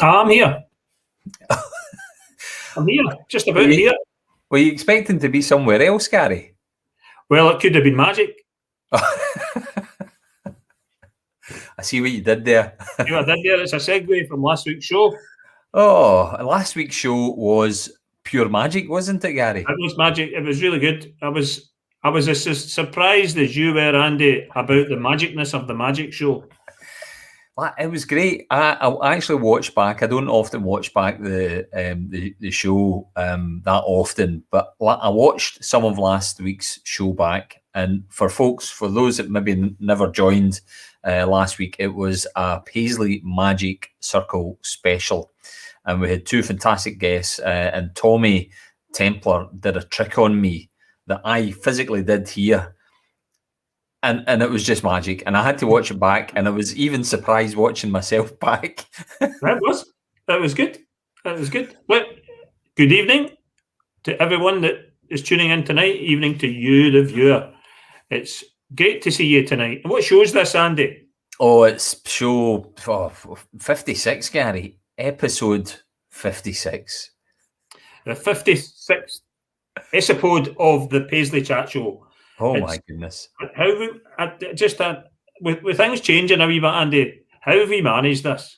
I'm here. I'm here, just Were about you, here. were you expecting to be somewhere else, Gary? Well, it could have been magic. I see what you did there. You know, I did there. It's a segue from last week's show. Oh, last week's show was pure magic, wasn't it, Gary? It was magic. It was really good. I was as surprised as you were, Andy, about the magicness of the magic show. It was great. I actually watched back. I don't often watch back the show that often, but I watched some of last week's show back. And for those that maybe never joined last week, it was a Paisley Magic Circle special, and we had two fantastic guests. And Tommy Templar did a trick on me that I physically did here. And it was just magic, and I had to watch it back, and I was even surprised watching myself back. That was good. That was good. Well, good evening to everyone that is tuning in tonight. Evening to you, the viewer. It's great to see you tonight. And what show is this, Andy? Oh, it's show 56, Gary. Episode 56. The 56th episode of the Paisley Chat Show. Oh my goodness! How with things changing a wee bit, Andy, how have we managed this?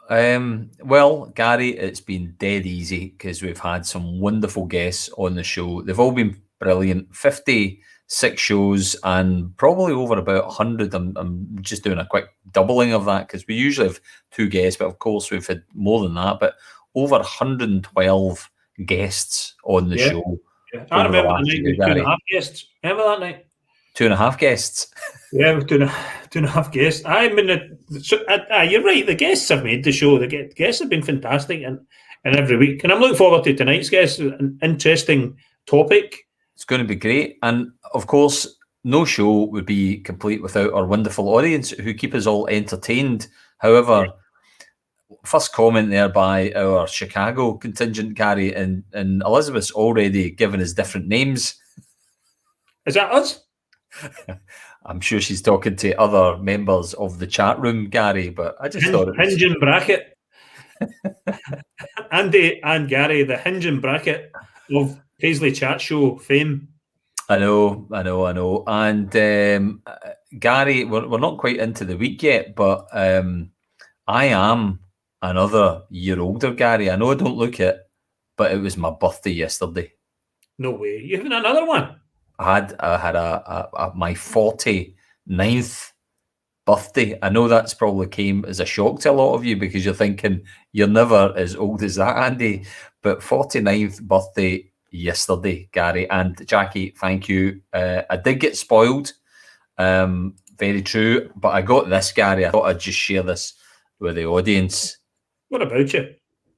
Well, Gary, it's been dead easy because we've had some wonderful guests on the show. They've all been brilliant. 56 shows and probably over about 100. I'm just doing a quick doubling of that because we usually have two guests, but of course we've had more than that. But over 112 guests on the show. Yeah. I remember the night with 2.5 guests. Remember that night? 2.5 guests. Yeah, with 2.5 guests. You're right. The guests have made the show. The guests have been fantastic, and every week. And I'm looking forward to tonight's guest. An interesting topic. It's going to be great, and of course, no show would be complete without our wonderful audience who keep us all entertained. However. First comment there by our Chicago contingent, Gary, and Elizabeth's already given us different names. Is that us? I'm sure she's talking to other members of the chat room, Gary, but I just thought it was... Hinge and bracket. Andy and Gary, the hinge and bracket of Paisley Chat Show fame. I know. And Gary, we're not quite into the week yet, but I am another year older, Gary. I know I don't look it, but it was my birthday yesterday. No way. You having another one? I had my 49th birthday. I know that's probably came as a shock to a lot of you because you're thinking you're never as old as that, Andy. But 49th birthday yesterday, Gary. And Jackie, thank you. I did get spoiled. Very true. But I got this, Gary. I thought I'd just share this with the audience. What about you?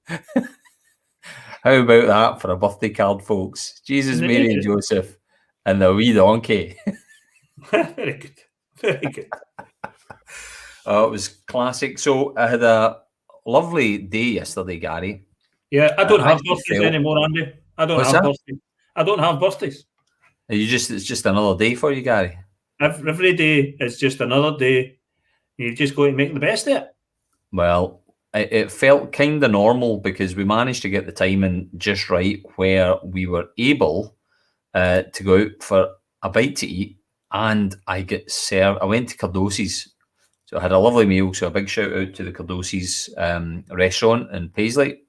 How about that for a birthday card, folks? Jesus, Mary and Joseph and the wee donkey. Very good. Very good. It was classic. So I had a lovely day yesterday, Gary. Yeah, I don't have birthdays anymore, Andy. I don't have birthdays. I don't have birthdays. It's just another day for you, Gary. Every day is just another day. You just go to make the best of it. Well, it felt kind of normal because we managed to get the timing just right where we were able to go out for a bite to eat, and I get served. I went to Cardosi's, so I had a lovely meal. So a big shout out to the Cardosi's restaurant in Paisley.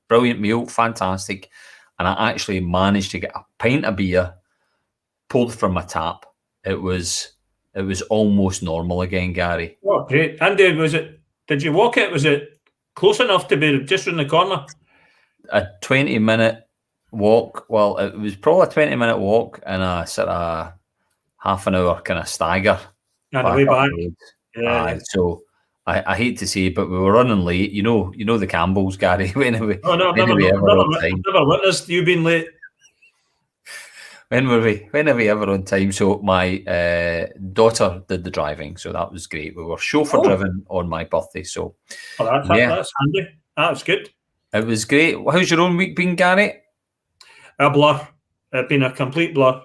Brilliant meal, fantastic. And I actually managed to get a pint of beer pulled from my tap. It was almost normal again, Gary. Oh, great. Andy, did you walk it? Was it close enough to be just around the corner? A 20-minute walk. Well, it was probably a 20-minute walk and a sort of half an hour kind of stagger. And the way back. Yeah. So I hate to say, but we were running late. You know the Campbells, Gary. I've never witnessed you being late. When are we ever on time? So my daughter did the driving, so that was great. We were chauffeur driven on my birthday. So that's handy. That's good. It was great. How's your own week been, Gary? A blur. It's been a complete blur.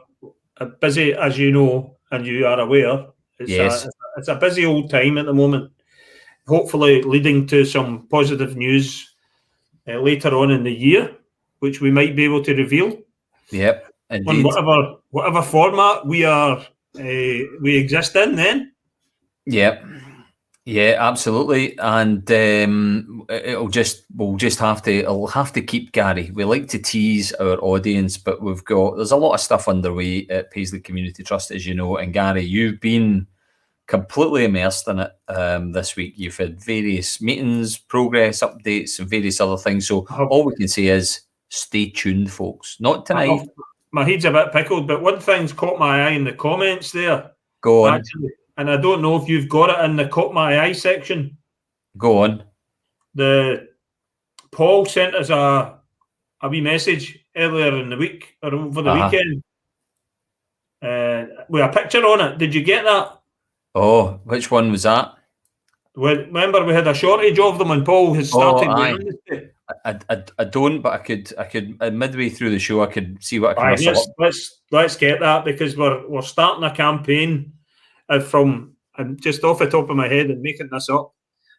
Busy, as you know, and you are aware. It's a busy old time at the moment. hopefully leading to some positive news later on in the year, which we might be able to reveal. Yep, On indeed. whatever format we exist in then. Yep. Yeah, absolutely, and we'll just have to keep Gary. We like to tease our audience, but there's a lot of stuff underway at Paisley Community Trust, as you know. And Gary, you've been completely immersed in it this week. You've had various meetings, progress updates, and various other things. So all we can say is stay tuned, folks. Not tonight. My head's a bit pickled, but one thing's caught my eye in the comments there. Go on. Actually, and I don't know if you've got it in the caught my eye section. Go on. Paul sent us a wee message earlier in the week or over the weekend with a picture on it. Did you get that? Oh, which one was that? Well, remember we had a shortage of them, and Paul has started the amnesty. I don't, but I could midway through the show I could see what I can. Let's get that, because we're starting a campaign from, and just off the top of my head and making this up,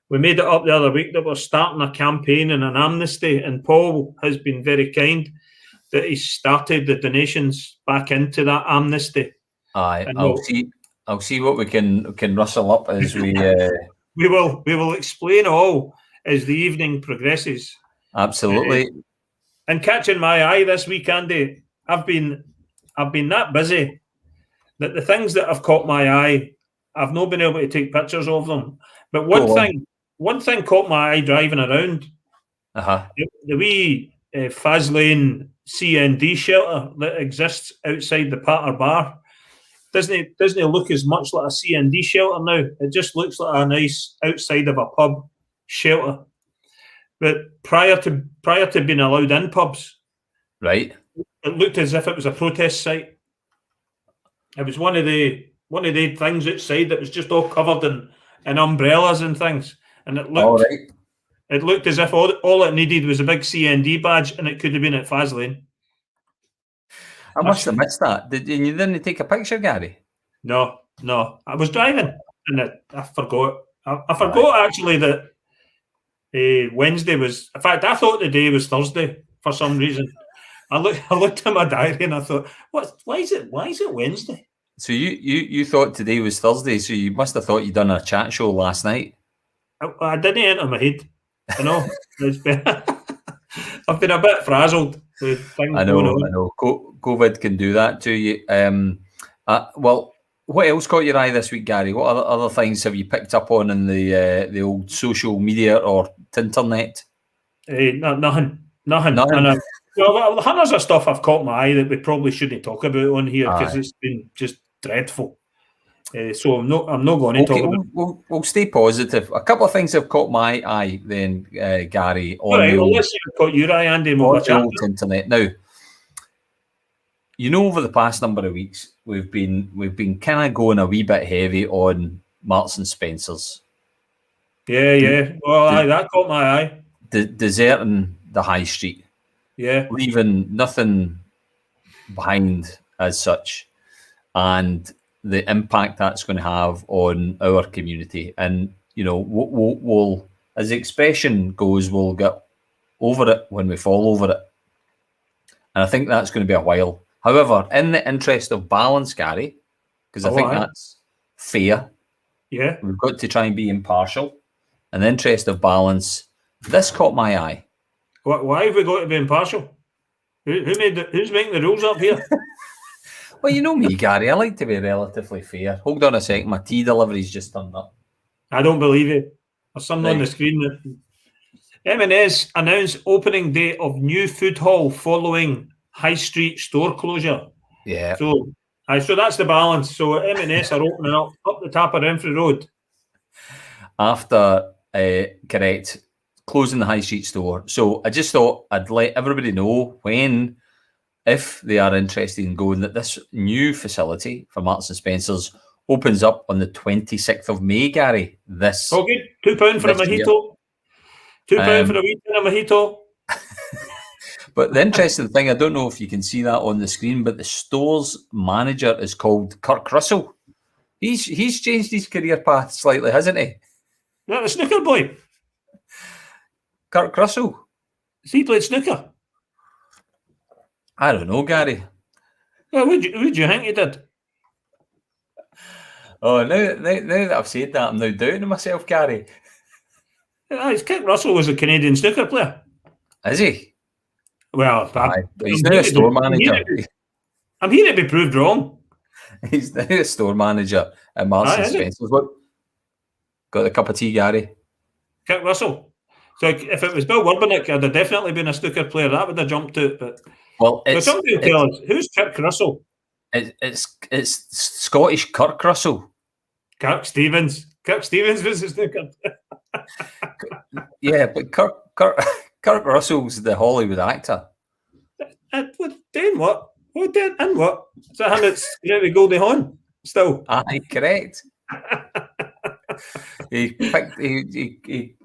we made it up the other week that we're starting a campaign and an amnesty, and Paul has been very kind that he started the donations back into that amnesty. Aye, I'll see what we can rustle up as we. We will explain all as the evening progresses. Absolutely. And catching my eye this week, Andy, I've been that busy that the things that have caught my eye, I've not been able to take pictures of them. But one thing caught my eye driving around. The wee Paisley CND shelter that exists outside the Patter Bar. Doesn't it look as much like a CND shelter now? It just looks like a nice outside of a pub shelter. But prior to being allowed in pubs, right, it looked as if it was a protest site. It was one of the things outside that was just all covered in umbrellas and things, and it looked as if all it needed was a big CND badge, and it could have been at Paisley. I must have missed that. You didn't take a picture, Gary? No. I was driving and I forgot. I forgot actually that Wednesday was. In fact, I thought the day was Thursday for some reason. I looked at my diary and I thought, why is it Wednesday? So you thought today was Thursday, so you must have thought you'd done a chat show last night. I didn't enter my head. You know, I've been a bit frazzled with things going on. I know. COVID can do that to you. Well, what else caught your eye this week, Gary? What other things have you picked up on in the old social media or internet? Nothing. Well, hundreds of stuff have caught my eye that we probably shouldn't talk about on here because it's been just dreadful. So I'm not going to talk about. We'll stay positive. A couple of things have caught my eye then, Gary. All right, let's see what caught your eye, Andy. On the old internet. Now, you know, over the past number of weeks, we've been kind of going a wee bit heavy on Marks and Spencers. Yeah. Well, that caught my eye. Deserting the high street. Yeah. Leaving nothing behind as such. And the impact that's going to have on our community. And, you know, we'll as the expression goes, we'll get over it when we fall over it. And I think that's going to be a while. However, in the interest of balance, Gary, because I think that's fair. Yeah. We've got to try and be impartial. In the interest of balance, this caught my eye. Why have we got to be impartial? Who's making the rules up here? Well, you know me, Gary. I like to be relatively fair. Hold on a second. My tea delivery's just turned up. I don't believe it. There's something on the screen that M&S announced opening day of new food hall following high street store closure. Yeah. So that's the balance. So M&S are opening up the top of Renfrew Road. After, correct, closing the high street store. So I just thought I'd let everybody know if they are interested in going, that this new facility for Marks and Spencers opens up on the 26th of May, Gary. Good. £2 for a mojito. £2 for a wee tin of mojito. But the interesting thing, I don't know if you can see that on the screen, but the store's manager is called Kirk Russell. He's changed his career path slightly, hasn't he? That the snooker boy. Kirk Russell. He played snooker. I don't know, Gary. Well, who'd you think he did? Oh, now that I've said that, I'm now doubting myself, Gary. Kirk Russell was a Canadian snooker player. Is he? Well, he's now a store manager. I'm here to be proved wrong. He's now a store manager at Marks & Spencer's. Look, got a cup of tea, Gary? Kirk Russell. So if it was Bill Werbenick, I'd have definitely been a snooker player. That would have jumped out. But somebody will tell us, who's Kirk Russell? It's Scottish Kirk Russell. Kirk Stevens. Kirk Stevens was a snooker. Yeah, but Kirk Russell's the Hollywood actor. Doing what? What? And what? Is that him that's with Goldie Hawn? Still? Aye, correct.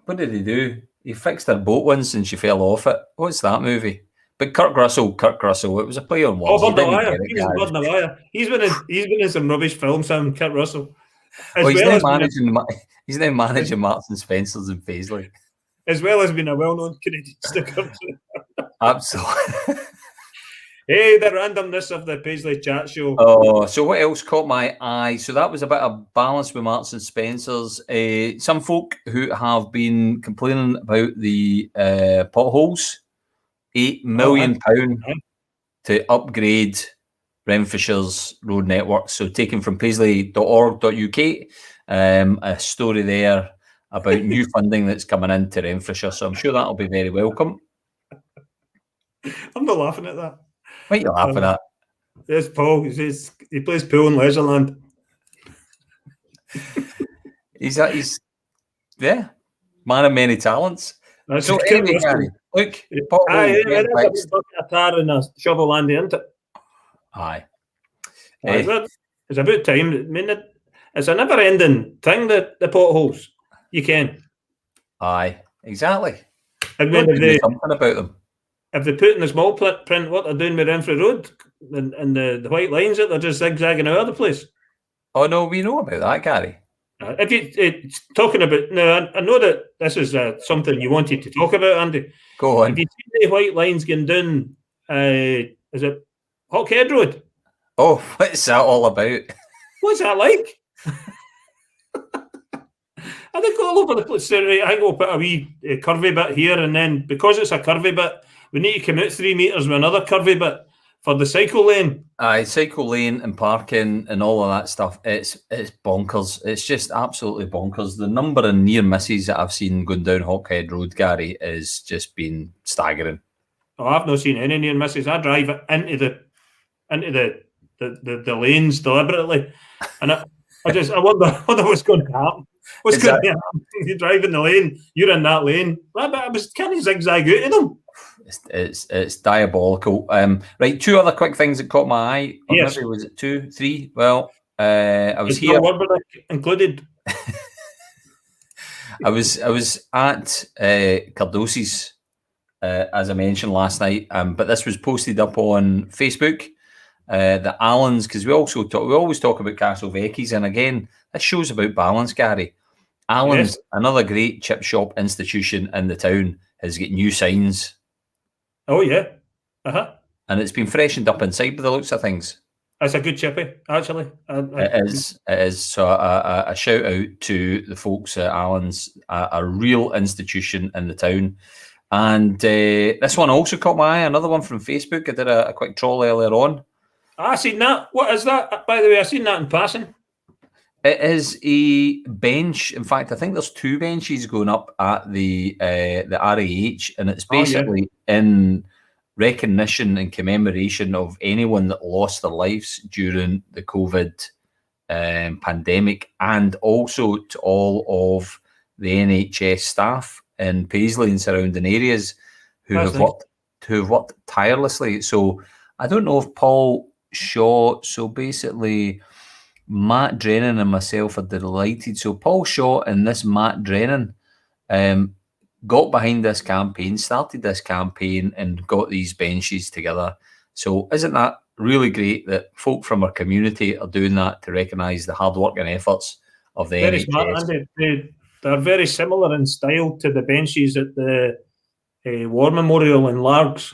What did he do? He fixed her boat once and she fell off it. What's that movie? But Kirk Russell, it was a play on words. Oh, Bird in the Wire. He's been in some rubbish films, Kirk Russell. He's now managing Marks & Spencer's in Paisley. As well as being a well-known Canadian snooker. Absolutely. Hey, the randomness of the Paisley chat show. Oh, so what else caught my eye? So that was a bit of balance with Marks & Spencer's. Some folk who have been complaining about the potholes, £8 million to upgrade Renfrewshire's road network. So taken from paisley.org.uk, a story there about new funding that's coming into Renfrewshire. So I'm sure that'll be very welcome. I'm not laughing at that. What are you laughing at? There's Paul. He plays pool in Leisureland. He's man of many talents. That's so anyway, Gary, look, a tar and a shovel handy, isn't it? Aye. It's about time. I mean, it's a never-ending thing, the potholes. You can. Aye, exactly. And then do something about them. If they put in the small print what they're doing with Renfrew Road and the white lines that they're just zigzagging all over the place. Oh no, we know about that, Gary. If you talking about now, I know that this is something you wanted to talk about, Andy. Go on. If you see the white lines going down, is it Hawkhead Road? Oh, what's that all about? What's that like? I think all over the place. I think we'll put a wee curvy bit here, and then because it's a curvy bit, we need to come out 3 meters with another curvy bit for the cycle lane. Aye, cycle lane and parking and all of that stuff. It's bonkers. It's just absolutely bonkers. The number of near misses that I've seen going down Hawkhead Road, Gary, has just been staggering. Oh, I've not seen any near misses. I drive into the lanes deliberately, and I wonder what's going to happen. What's going to happen? You drive in the lane, you're in that lane. I was kind of zigzag out of them. It's diabolical. Right, 2 other quick things that caught my eye. Or yes. Maybe was it 2, 3? Well, I was here. Included. I was at Cardosi's, as I mentioned last night. But this was posted up on Facebook. The Allens, because we always talk about Castleveckis, and again, this show's about balance, Gary. Allens, another great chip shop institution in the town, has got new signs. Oh yeah, and it's been freshened up inside by the looks of things. That's a good chippy, actually. It is. So a shout out to the folks at Allen's, a real institution in the town. And this one also caught my eye. Another one from Facebook. I did a quick troll earlier on. I seen that. What is that? By the way, I seen that in passing. It is a bench. In fact, I think there's 2 benches going up at the RAH, and it's basically in recognition and commemoration of anyone that lost their lives during the COVID pandemic, and also to all of the NHS staff in Paisley and surrounding areas who have worked tirelessly. So I don't know if Paul Shaw. So basically, Matt Drennan and myself are delighted. So Paul Shaw and this Matt Drennan got behind this campaign, started this campaign, and got these benches together. So isn't that really great that folk from our community are doing that to recognise the hard work and efforts of the NHS? Very smart, Andy. they're very similar in style to the benches at the War Memorial in Largs.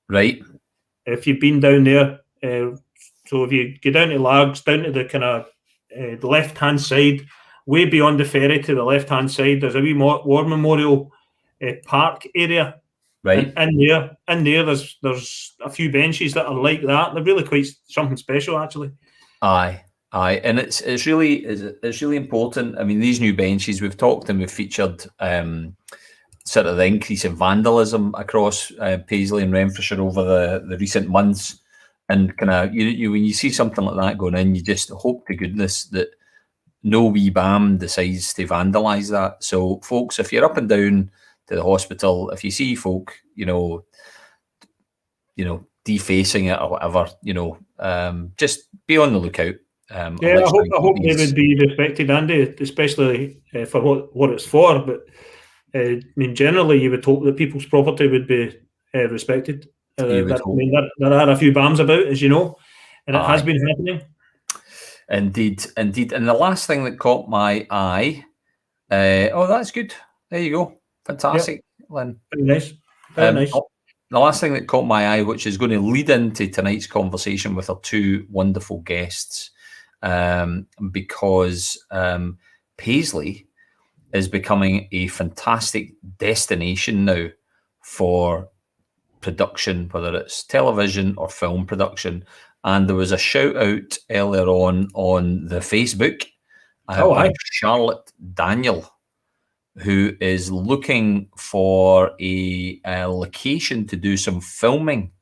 Right. If you've been down there, so if you go down to Largs, down to the kind of the left-hand side, way beyond the ferry to the left-hand side, there's a wee War Memorial park area. Right. And in there, there's a few benches that are like that. They're really quite something special, actually. Aye, and it's really important. I mean, these new benches we've talked and we've featured sort of the increase in vandalism across Paisley and Renfrewshire over the recent months, and kind of you when you see something like that going in, you just hope to goodness that no wee bam decides to vandalise that. So, folks, if you're up and down to the hospital, if you see folk, defacing it or whatever, just be on the lookout. Yeah, I hope they would be respected, Andy, especially for what it's for. But I mean, generally, you would hope that people's property would be respected. There are a few BAMs about, as you know, and it has been happening. Indeed. And the last thing that caught my eye, that's good. There you go. Fantastic, yep. Lynn. Very nice. Very nice. The last thing that caught my eye, which is going to lead into tonight's conversation with our two wonderful guests, because Paisley is becoming a fantastic destination now for production, whether it's television or film production. And there was a shout out earlier on the Facebook by Charlotte Daniel, who is looking for a location to do some filming.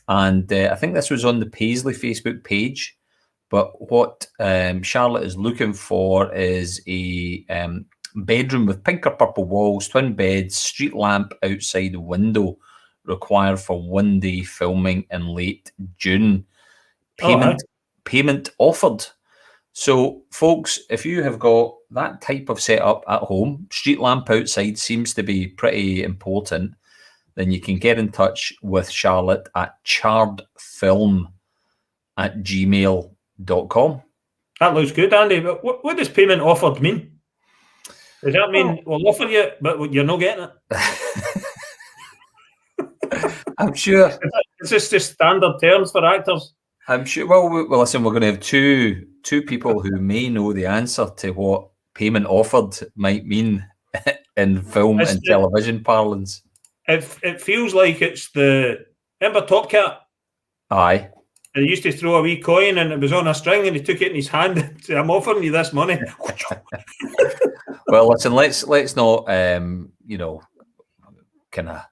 And I think this was on the Paisley Facebook page. But what Charlotte is looking for is a bedroom with pink or purple walls, twin beds, street lamp outside the window, required for one day filming in late June. Payment offered. So, folks, if you have got that type of setup at home, street lamp outside seems to be pretty important, then you can get in touch with Charlotte at chardfilm@gmail.com. That looks good, Andy. But what does payment offered mean? Does that mean we'll offer you, but you're not getting it? I'm sure. Is this just standard terms for actors? I'm sure. Well, listen, we're going to have two people who may know the answer to what payment offered might mean in film and television parlance. It feels like it's remember Top Cat? Aye. He used to throw a wee coin and it was on a string and he took it in his hand and said, I'm offering you this money. Well, listen, let's not, kind of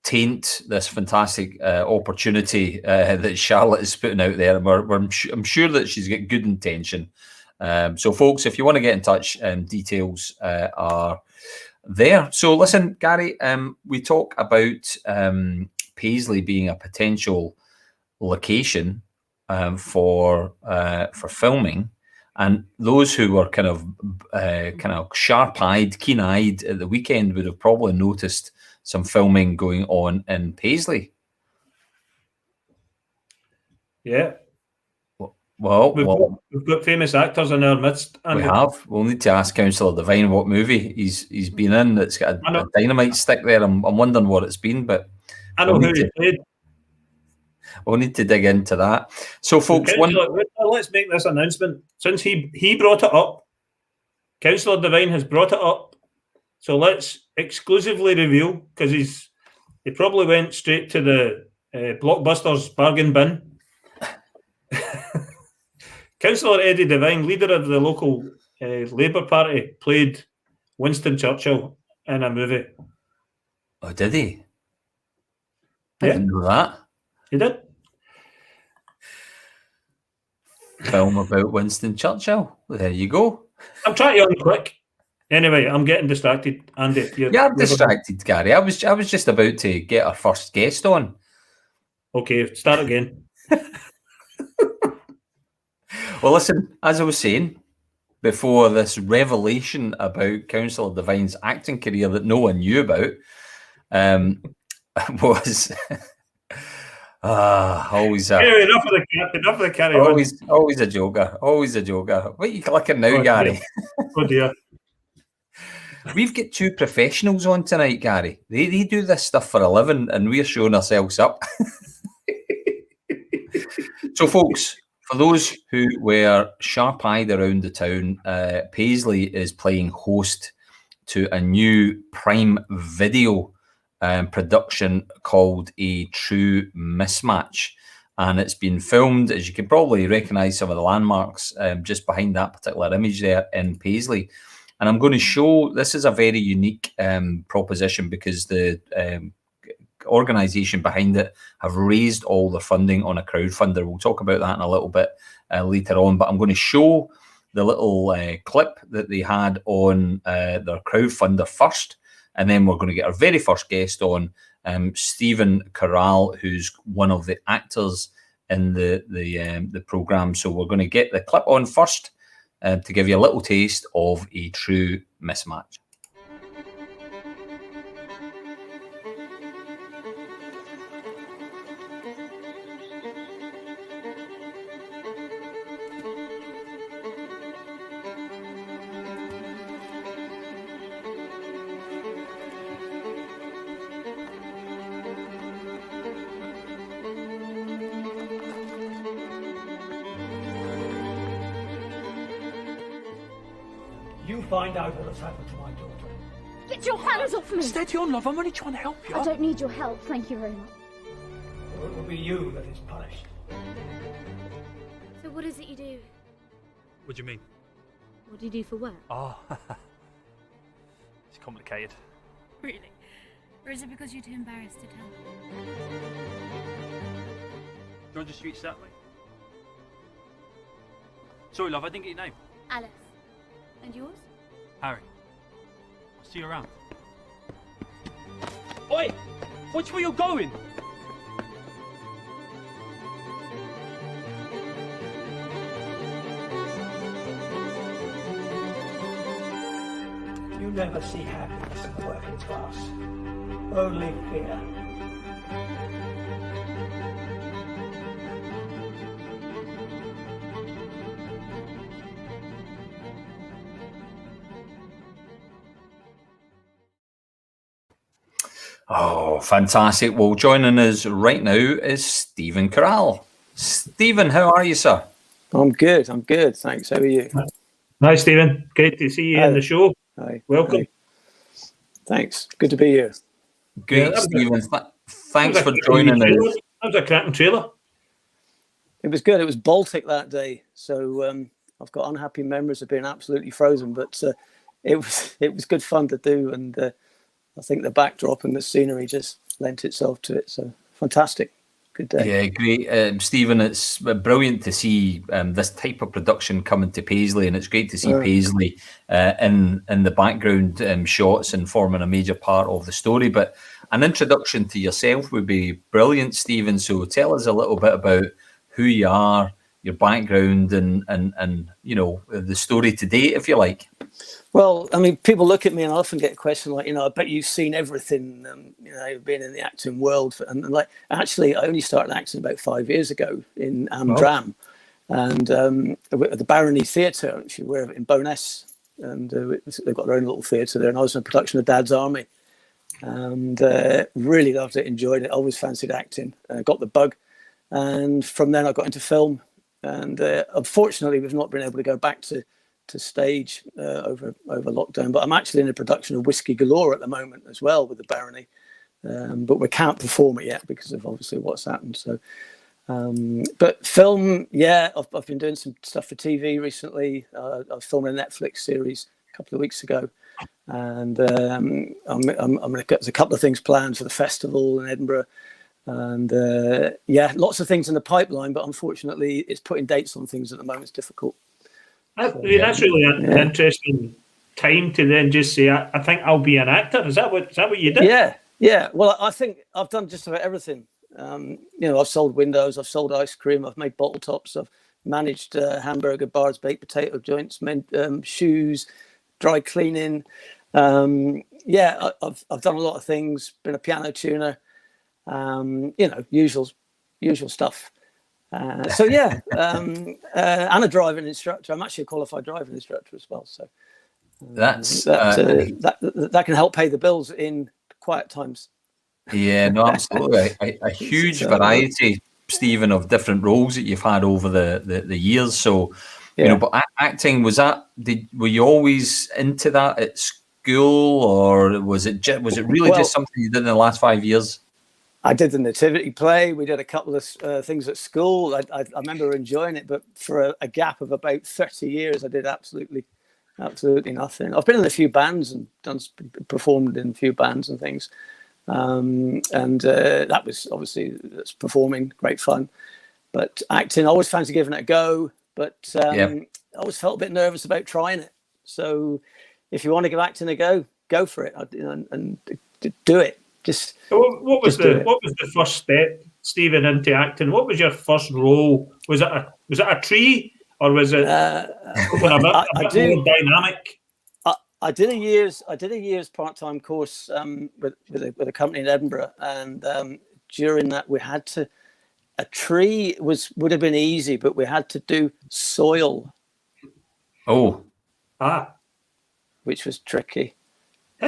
taint this fantastic opportunity that Charlotte is putting out there. I'm sure that she's got good intention. So, folks, if you want to get in touch, details are there. So, listen, Gary, we talk about Paisley being a potential location for filming, and those who were kind of sharp-eyed, keen-eyed at the weekend would have probably noticed some filming going on in Paisley. Yeah. Well, we've got famous actors in our midst. We have. We'll need to ask Councillor Devine what movie he's been in that's got a dynamite stick there. I'm wondering what it's been, but I know who he played. We'll need to dig into that. So, folks, let's make this announcement. Since he brought it up, Councillor Devine has brought it up. So let's exclusively reveal, because he probably went straight to the Blockbusters bargain bin. Councillor Eddie Devine, leader of the local Labour Party, played Winston Churchill in a movie. Oh, did he? I didn't know that. He did. Film about Winston Churchill. Well, there you go. I'm trying to unquick. Anyway, I'm getting distracted, Andy. I'm distracted, Gary. I was just about to get our first guest on. Okay, start again. Well, listen, as I was saying before, this revelation about Councillor Devine's acting career that no one knew about was always anyway, enough of the carry on. Always a joker. Always a joker. What are you clicking now, Gary? Oh dear. We've got two professionals on tonight, Gary. They do this stuff for a living, and we're showing ourselves up. So, folks, for those who were sharp-eyed around the town, Paisley is playing host to a new Prime Video production called A True Mismatch. And it's been filmed, as you can probably recognise some of the landmarks just behind that particular image there in Paisley. And I'm going to show, this is a very unique proposition because the organisation behind it have raised all the funding on a crowdfunder. We'll talk about that in a little bit later on, but I'm going to show the little clip that they had on their crowdfunder first, and then we're going to get our very first guest on, Stephen Corral, who's one of the actors in the programme. So we're going to get the clip on first to give you a little taste of A True Mismatch. You find out what has happened to my daughter. Get your hands off me! Steady on, love. I'm only trying to help you. I don't need your help, thank you very much. Or it will be you that is punished. So what is it you do? What do you mean? What do you do for work? Oh, it's complicated. Really? Or is it because you're too embarrassed to tell? Do you want to just reach that way? Sorry, love, I didn't get your name. Alice. And yours? Harry. I'll see you around. Oi! Watch where you're going! You never see happiness in the working class. Only fear. Oh, fantastic. Well, joining us right now is Stephen Corral. Stephen, how are you, sir? I'm good. Thanks. How are you? Hi, Stephen. Great to see you in the show. Hi. Welcome. Hi. Thanks. Good to be here. Great, Yeah, Stephen. Thanks for joining us. That was a cracking trailer. It was good. It was Baltic that day, so I've got unhappy memories of being absolutely frozen. But it was good fun to do, and I think the backdrop and the scenery just lent itself to it. So fantastic. Good day. Yeah, great. Stephen, it's brilliant to see this type of production coming to Paisley, and it's great to see Paisley in the background shots and forming a major part of the story. But an introduction to yourself would be brilliant, Stephen. So tell us a little bit about who you are, your background, and you know, the story to date, if you like. Well, I mean, people look at me and I often get a question like, I bet you've seen everything, being in the acting world. And like, actually, I only started acting about 5 years ago in Dram, and at the Barony Theatre, if you're aware of it, in Bowness. And they've got their own little theatre there. And I was in a production of Dad's Army, and really loved it, enjoyed it. Always fancied acting, got the bug. And from then I got into film. And unfortunately, we've not been able to go back to stage over lockdown, but I'm actually in a production of Whiskey Galore at the moment as well with the Barony, but we can't perform it yet because of obviously what's happened. So but film, I've been doing some stuff for TV recently. I was filming a Netflix series a couple of weeks ago, and there's a couple of things planned for the festival in Edinburgh, and lots of things in the pipeline, but unfortunately it's putting dates on things at the moment. It's difficult. I mean, that's really an interesting time to then just say, I think I'll be an actor. Is that what you did? Yeah. Well, I think I've done just about everything. I've sold windows, I've sold ice cream, I've made bottle tops, I've managed hamburger bars, baked potato joints, made shoes, dry cleaning. I've done a lot of things. Been a piano tuner. Usual stuff. And a driving instructor. I'm actually a qualified driving instructor as well. So That's that can help pay the bills in quiet times. yeah, no, absolutely. A huge variety, Stephen, of different roles that you've had over the years. So, Yeah. you know, but acting, were you always into that at school, or was it really just something you did in the last 5 years? I did the nativity play. We did a couple of things at school. I remember enjoying it, but for a gap of about 30 years, I did absolutely nothing. I've been in a few bands and performed in a few bands and things. That was that's performing, great fun. But acting, I always fancied giving it a go, but I always felt a bit nervous about trying it. So if you want to give acting a go for it, and do it. Just what was the first step, Stephen, into acting? What was your first role? Was it a tree, or was it something a bit more dynamic? I did a year's part-time course with a company in Edinburgh, and during that we had to. A tree would have been easy, but we had to do soil. Oh, which was tricky. I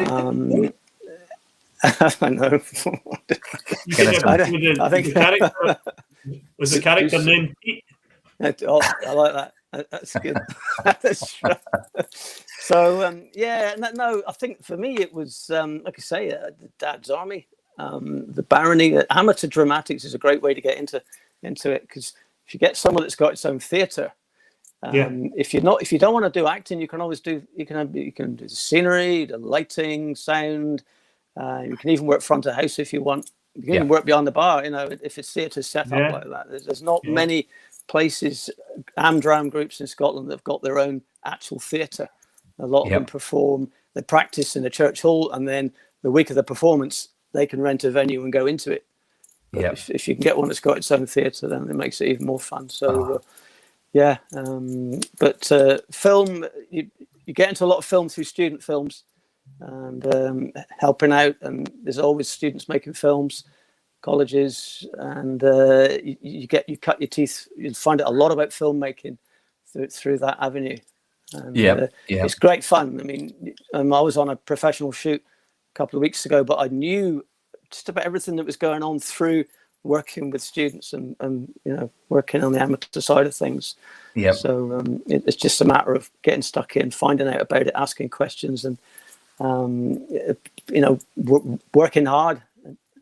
know. Was the character named Pete? Oh, I like that. That's good. That's right. So no, I think for me it was like I say, the Dad's Army, the Barony. Amateur dramatics is a great way to get into it, because if you get someone that's got its own theatre, if you don't want to do acting, you can always do do the scenery, the lighting, sound. You can even work front of house if you want. You can even work behind the bar. If it's theatre set up like that, there's not many places, Amdram groups in Scotland, that have got their own actual theatre. A lot of them perform. They practice in the church hall, and then the week of the performance, they can rent a venue and go into it. But if you can get one that's got its own theatre, then it makes it even more fun. So film, you get into a lot of film through student films and helping out, and there's always students making films, colleges, and you cut your teeth. You find out a lot about filmmaking through that avenue. And, it's great fun. I mean, I was on a professional shoot a couple of weeks ago, but I knew just about everything that was going on through working with students and working on the amateur side of things. So it's just a matter of getting stuck in, finding out about it, asking questions, and working hard.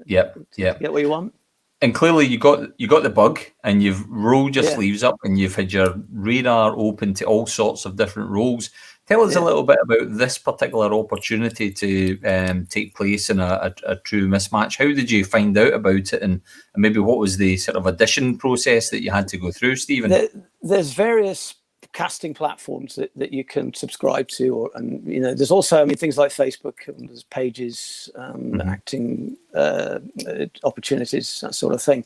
To get what you want. And clearly you got the bug, and you've rolled your sleeves up, and you've had your radar open to all sorts of different roles. Tell us a little bit about this particular opportunity to take place in a true mismatch. How did you find out about it, and maybe what was the sort of audition process that you had to go through, Stephen? There's various casting platforms that you can subscribe to, and there's also things like Facebook, and there's pages, acting opportunities, that sort of thing.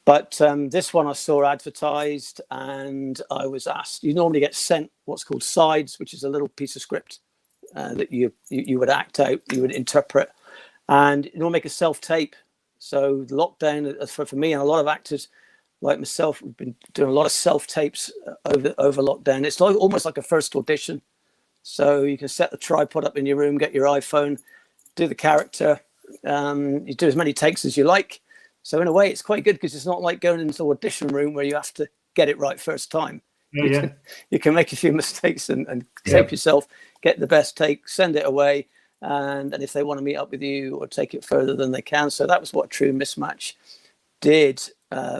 But this one I saw advertised, and I was asked. You normally get sent what's called sides, which is a little piece of script that you would act out, you would interpret, and you make a self-tape. So lockdown, for me and a lot of actors like myself, we've been doing a lot of self-tapes over lockdown. It's almost like a first audition. So you can set the tripod up in your room, get your iPhone, do the character. You do as many takes as you like. So in a way, it's quite good, because it's not like going into an audition room where you have to get it right first time. You can make a few mistakes and tape yourself, get the best take, send it away. And if they want to meet up with you or take it further, then they can. So that was what True Mismatch did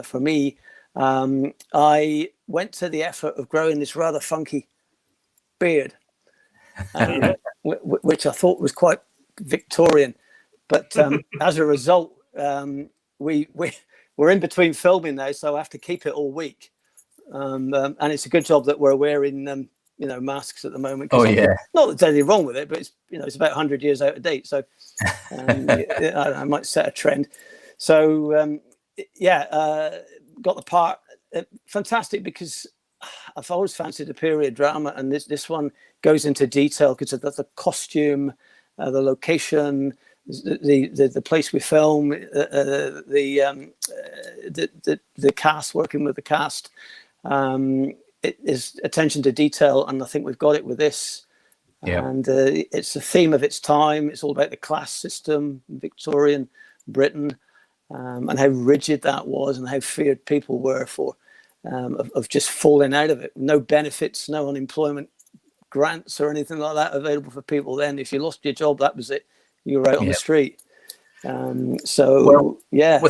for me. I went to the effort of growing this rather funky beard, which I thought was quite Victorian. But as a result, we're in between filming now, so I have to keep it all week. And it's a good job that we're wearing masks at the moment. Not that there's anything wrong with it, but it's about 100 years out of date. So I might set a trend. So got the part. Fantastic, because I've always fancied a period drama, and this one goes into detail because of the costume, the location, the place we film, the cast, working with the cast. It is attention to detail, and I think we've got it with this. Yeah. And it's a theme of its time. It's all about the class system in Victorian Britain, and how rigid that was, and how feared people were for of just falling out of it. No benefits, no unemployment grants or anything like that available for people then. If you lost your job, that was it. You were out on the street. Yeah.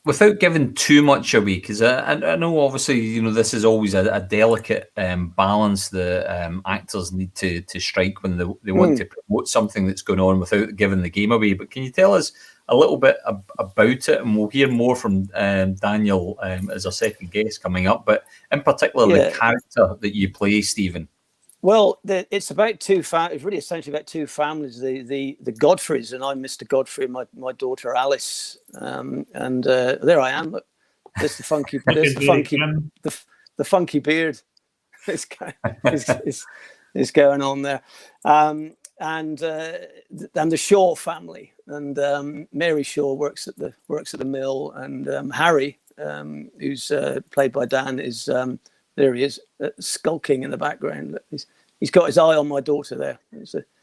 Without giving too much away, because I know obviously, you know, this is always a delicate balance the actors need to strike when they want to promote something that's going on without giving the game away. But can you tell us a little bit about it? And we'll hear more from Daniel as our second guest coming up. But in particular, the character that you play, Stephen. Well, it's about it's really essentially about two families. The Godfreys, and I'm Mr. Godfrey, and my daughter Alice, and there I am. Look, there's the funky, the funky beard is going on there, and the Shaw family, and Mary Shaw works at the mill, and Harry, who's played by Dan, is there he is, skulking in the background. He's got his eye on my daughter there.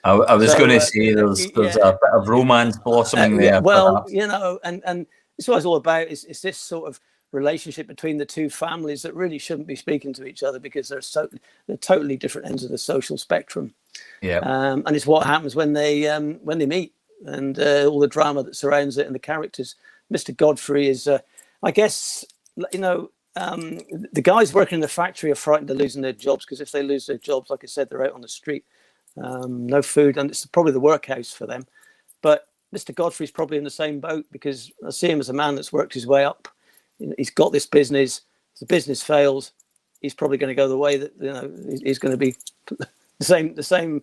I was going to say there's a bit of romance blossoming there. Well, perhaps. you know, and it's what it's all about. Is this sort of relationship between the two families that really shouldn't be speaking to each other because they're totally different ends of the social spectrum. Yeah. And it's what happens when they meet, and all the drama that surrounds it and the characters. Mr. Godfrey is, I guess, you know. The guys working in the factory are frightened of losing their jobs, because if they lose their jobs, like I said, they're out on the street, no food, and it's probably the workhouse for them. But Mr. Godfrey's probably in the same boat, because I see him as a man that's worked his way up. He's got this business. If the business fails, he's probably going to go the way that, you know, he's going to be the same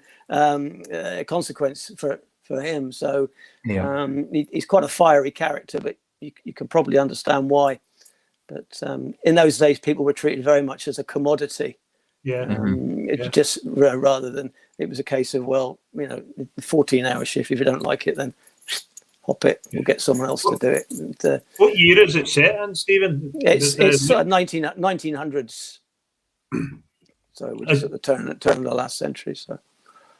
consequence for him. So he's quite a fiery character, but you can probably understand why. But in those days, people were treated very much as a commodity. Just rather than it was a case of, well, you know, 14-hour shift. If you don't like it, then hop it. We'll get someone else to do it. And, what year is it set in, Stephen? It's 1900s. So we're just at the turn of the last century. So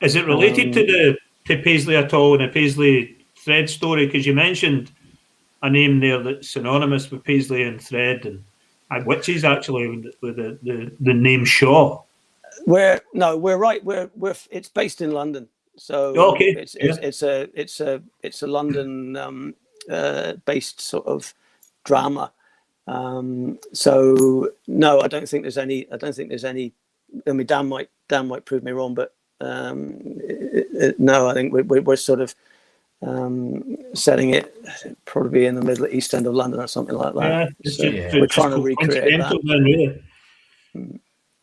is it related to Paisley at all, and a Paisley thread story? Because you mentioned a name there that's synonymous with Paisley and thread and witches, actually, with the name Shaw. We're right. We're it's based in London, so it's a London based sort of drama. So no, I don't think there's any. I mean, Dan might prove me wrong, but no, I think we're sort of setting it probably in the middle east end of London or something like that. We're trying to recreate that.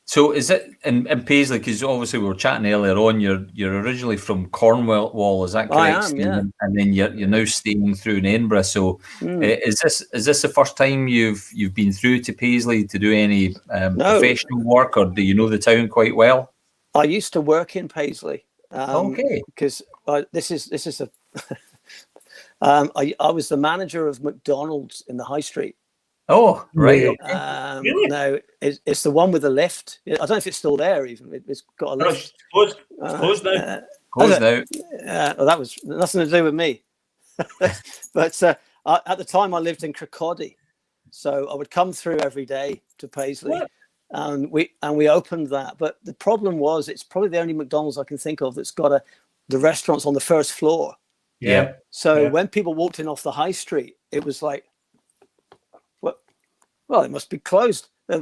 So is it in Paisley? Because obviously we were chatting earlier on. You're originally from Cornwall, is that correct? I am, Stephen? yeah. And then you're now staying through in Edinburgh. So is this the first time you've been through to Paisley to do any professional work, or do you know the town quite well? I used to work in Paisley. Because this is a. I was the manager of McDonald's in the High Street. Oh, right. Really? No, it's the one with the lift. I don't know if it's still there. Even it's got a lift. Closed now. Closed now. Well, that was nothing to do with me. But at the time, I lived in Kirkcaldy, so I would come through every day to Paisley. What? And we opened that, but the problem was it's probably the only McDonald's I can think of that's got the restaurants on the first floor. Yeah. So when people walked in off the high street, it was like, well, it must be closed. They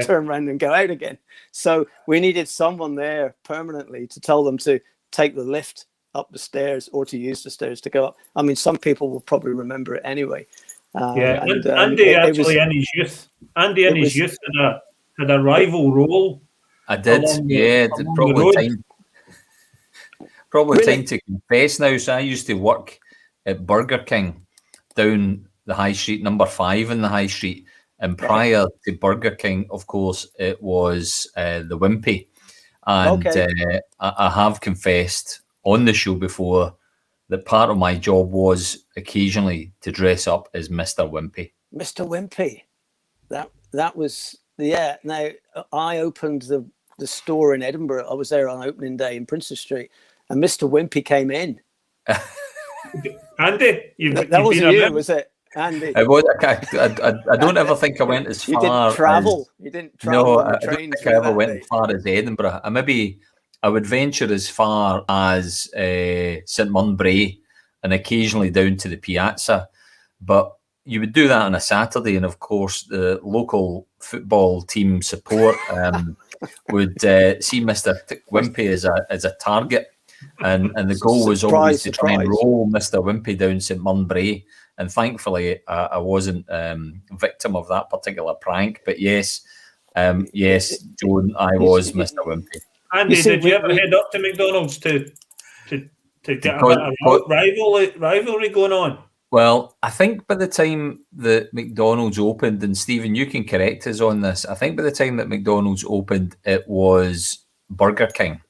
turn around and go out again. So we needed someone there permanently to tell them to take the lift up the stairs or to use the stairs to go up. I mean, some people will probably remember it anyway. Andy in his youth had a rival role. I did, probably time to confess now. So I used to work at Burger King down the High Street, number 5 in the High Street. And prior to Burger King, of course, it was the Wimpy. And I have confessed on the show before that part of my job was occasionally to dress up as Mr. Wimpy. Mr. Wimpy. That was, Now, I opened the the store in Edinburgh. I was there on opening day in Princess Street, and Mr. Wimpy came in. Andy, That wasn't you, was it, Andy? I don't ever think I went as far. You didn't travel. You didn't travel No, on the I don't trains. think I ever went as far as Edinburgh. I would venture as far as St Munbray and occasionally down to the Piazza, but you would do that on a Saturday, and of course the local football team support would see Mr. Wimpy as a target, and the goal was always to try and roll Mr. Wimpy down St Munbray, and thankfully I wasn't victim of that particular prank. But yes, Joan, I was Mr. Wimpy. Andy, did you ever head up to McDonald's to get a bit of rivalry going on? Well, I think by the time that McDonald's opened, and Stephen, you can correct us on this, I think by the time that McDonald's opened, it was Burger King.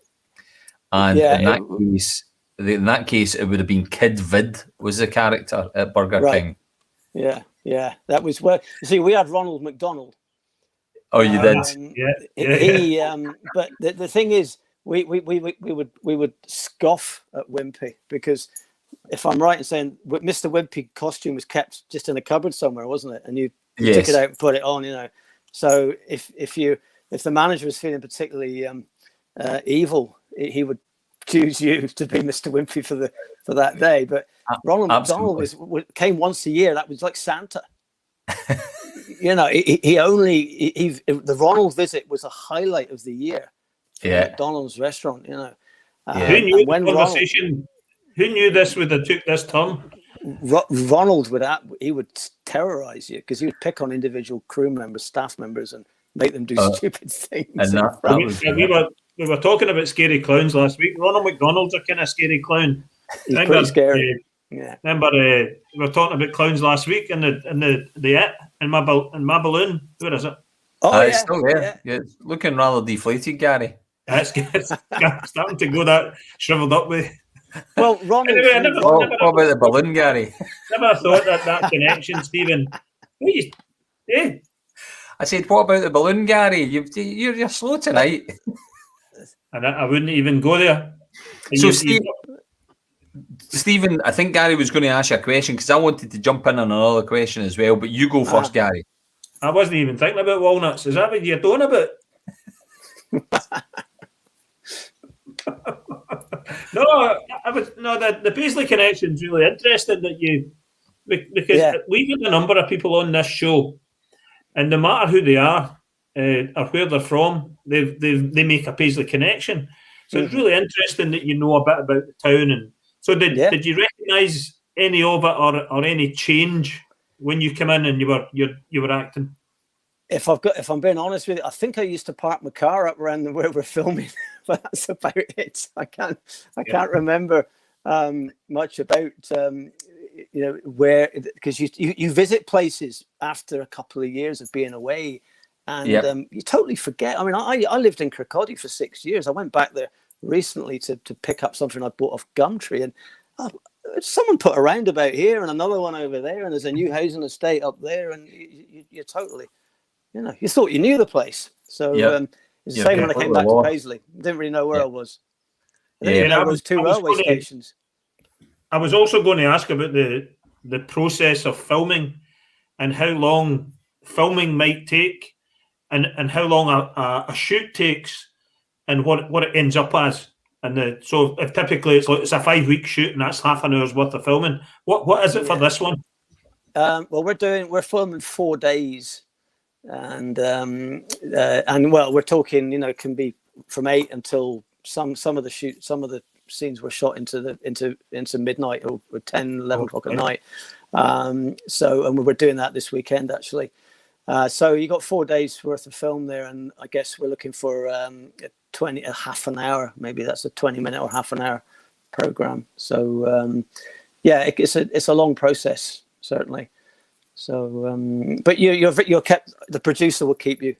And in that case, it would have been Kid Vid was the character at Burger King. Yeah. That was where, you see, we had Ronald McDonald. Oh, you did? But the thing is, we would scoff at Wimpy, because if I'm right in saying Mr. Wimpy costume was kept just in a cupboard somewhere, wasn't it? And you took it out and put it on, So if the manager was feeling particularly evil, he would choose you to be Mr. Wimpy for that day. But Ronald McDonald came once a year. That was like Santa. The Ronald visit was a highlight of the year for McDonald's restaurant. Who knew the conversation? Who knew this would have took this turn? Ronald would terrorize you, because he would pick on individual crew members, staff members, and make them do stupid things. And we were talking about scary clowns last week. Ronald McDonald's a kind of scary clown. He's pretty scary. Remember, we were talking about clowns last week, and the It and my balloon. Where is it? It's still there. Yeah, it's looking rather deflated, Gary. It's starting to go that shriveled up way. Well, Ronald. Anyway, what about the balloon, Gary? Never thought that connection, Stephen. I said, what about the balloon, Gary? You're slow tonight. And I wouldn't even go there. So, Stephen, I think Gary was going to ask you a question, because I wanted to jump in on another question as well, but you go first, Gary. I wasn't even thinking about walnuts. Is that what you're doing about? The Paisley connection is really interesting because we've had a number of people on this show, and no matter who they are or where they're from, they make a Paisley connection. So it's really interesting that you know a bit about the town. And so did you recognise any of it or any change when you come in and you were acting? If I'm being honest with you, I think I used to park my car up around where we're filming, but that's about it. I can't remember much about where, because you visit places after a couple of years of being away, and you totally forget. I mean, I lived in Kirkcaldy for 6 years. I went back there recently to pick up something I bought off Gumtree, and someone put a roundabout here and another one over there, and there's a new housing estate up there, and you're totally. You thought you knew the place. So it's the same when I came back to Paisley. Didn't really know where I was. I didn't even know those two railway stations. I was also going to ask about the process of filming and how long filming might take, and how long a shoot takes, and what it ends up as. And so if typically it's a 5-week shoot and that's half an hour's worth of filming, what is it for this one? Well, we're filming 4 days. And we're talking, it can be from 8 until some of the scenes were shot into midnight or 10, 11 o'clock at night. And we're doing that this weekend actually. So you got 4 days worth of film there, and I guess we're looking for a half an hour, maybe that's a 20-minute or half an hour program. So it's a long process, certainly. So, but you're kept. The producer will keep you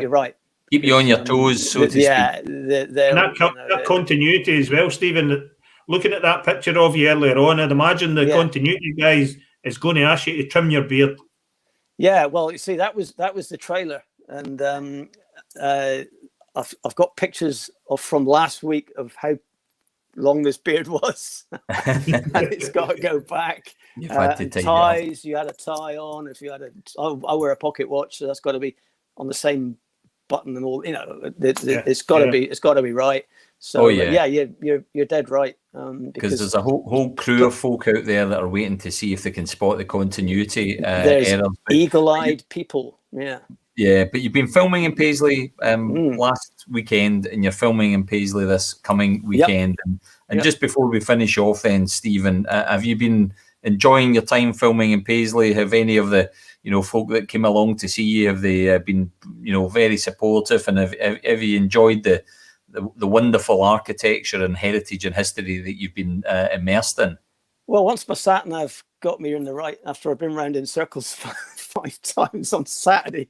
right. Keep you on your toes, so to speak. And that continuity as well, Stephen. Looking at that picture of you earlier on, I'd imagine the continuity guys is going to ask you to trim your beard. Yeah, well, you see, that was the trailer, and I've got pictures from last week of how long this beard was, and it's got to go back. You've had to and tidy it ties, you had a tie on. If you had I wear a pocket watch, so that's got to be on the same button and all. It's got to be right. So you're dead right. because there's a whole crew of folk out there that are waiting to see if they can spot the continuity there's errors. eagle-eyed people. Yeah, but you've been filming in Paisley last weekend, and you're filming in Paisley this coming weekend. And just before we finish off, then, Stephen, have you been enjoying your time filming in Paisley? Have any of the folk that came along to see you, have they been very supportive, and have you enjoyed the wonderful architecture and heritage and history that you've been immersed in? Well, once my sat nav got me in the right after I've been round in circles 5 times on Saturday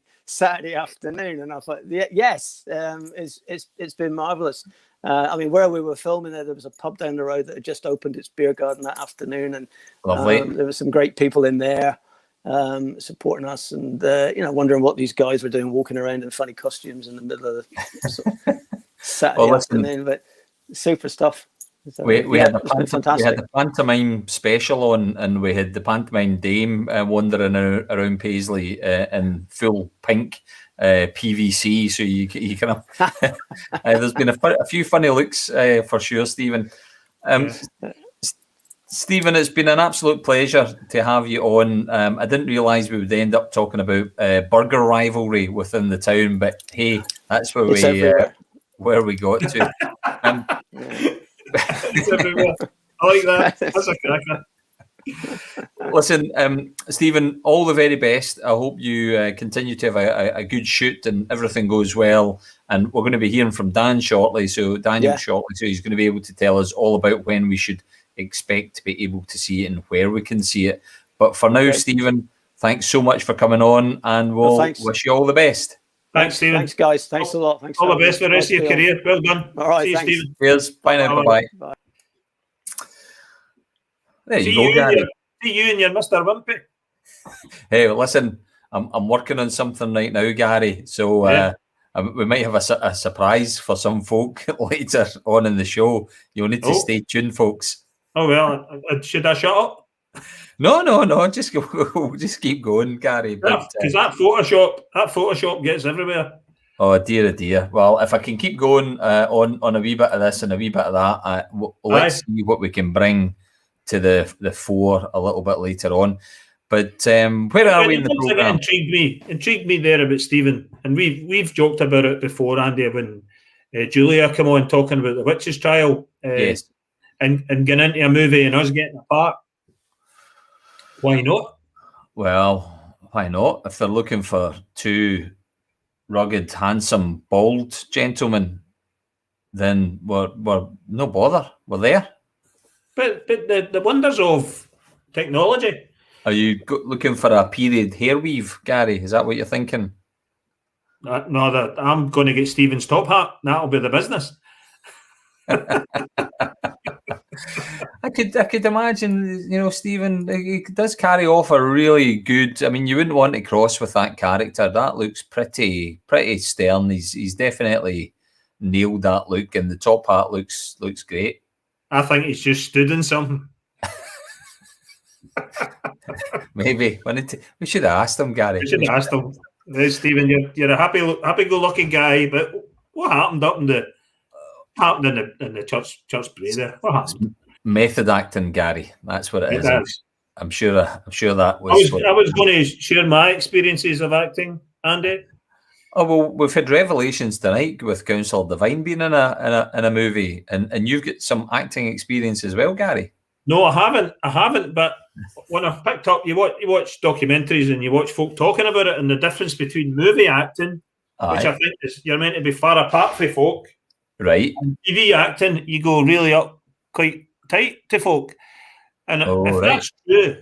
afternoon, and I thought, yes, it's been marvelous. I mean, where we were filming there was a pub down the road that had just opened its beer garden that afternoon, and there were some great people in there supporting us, and wondering what these guys were doing, walking around in funny costumes in the middle of the Saturday afternoon. But super stuff. So, we had the pantomime special on, and we had the pantomime dame wandering around Paisley in full pink PVC. So you can there's been a few funny looks for sure, Stephen. Stephen, it's been an absolute pleasure to have you on. I didn't realise we would end up talking about burger rivalry within the town, but hey, that's where we got to. It's everywhere. I like that. That's a cracker. Listen, Stephen, all the very best. I hope you continue to have a good shoot and everything goes well. And we're going to be hearing from Dan shortly. So he's going to be able to tell us all about when we should expect to be able to see it and where we can see it. But for now, Stephen, thanks so much for coming on, and we'll wish you all the best. Thanks, Stephen. Thanks, guys. Thanks a lot. Thanks. All the best for the rest of your career. Well done. All right, see you, thanks. Stephen. Cheers. Bye now. Bye. There you go, Gary. See you and your Mr. Wimpy. Hey, listen, I'm working on something right now, Gary. So we might have a surprise for some folk later on in the show. You'll need to stay tuned, folks. Oh well, should I shut up? No. Just go. Just keep going, Gary. Because that Photoshop gets everywhere. Oh dear. Well, if I can keep going on a wee bit of this and a wee bit of that, let's see what we can bring to the fore a little bit later on. But where are we in the program? Intrigued me there about Stephen, and we've joked about it before, Andy, when Julia come on talking about the witches trial. Yes. And getting into a movie and us getting a part. Why not? Well, why not? If they're looking for two rugged, handsome, bald gentlemen, then we're no bother. We're there. But the wonders of technology. Are you looking for a period hair weave, Gary? Is that what you're thinking? No, I'm going to get Stephen's top hat. That'll be the business. I could imagine, Stephen, he does carry off a really good. I mean, you wouldn't want to cross with that character. That looks pretty stern. He's definitely nailed that look, and the top hat looks great. I think he's just stood in something. Maybe we should have asked him, Gary. We should have asked him. Hey, Stephen, you're a happy-go-lucky guy, but what happened in the church parade there? What happened? Method acting, Gary. That's what it is. I'm sure that was. I was going to share my experiences of acting, Andy. Oh well, we've had revelations tonight with Councillor Devine being in a movie, and you've got some acting experience as well, Gary. No, I haven't. But when I've picked up, you watch documentaries and you watch folk talking about it and the difference between movie acting, which I think is you're meant to be far apart from folk, right? And TV acting, you go really up quite tight to folk, and if that's true,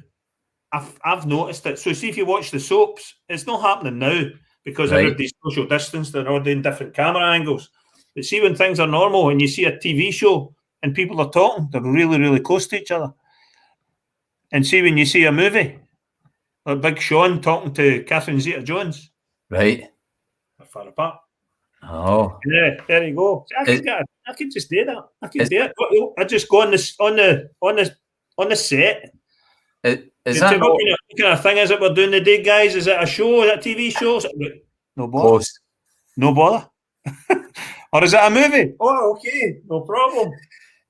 I've noticed it. So see if you watch the soaps, it's not happening now because everybody's social distance. They're all doing different camera angles. But see when things are normal and you see a TV show and people are talking, they're really, really close to each other. And see when you see a movie, like Big Sean talking to Catherine Zeta-Jones, right? They're far apart. Oh, Yeah, there you go. I could just do that. I could do it. I just go on the set. is that What not kind of thing is it we're doing today, guys? Is it a show? Is it a TV show? No bother. close? No bother. Or is it a movie? Oh, okay. No problem.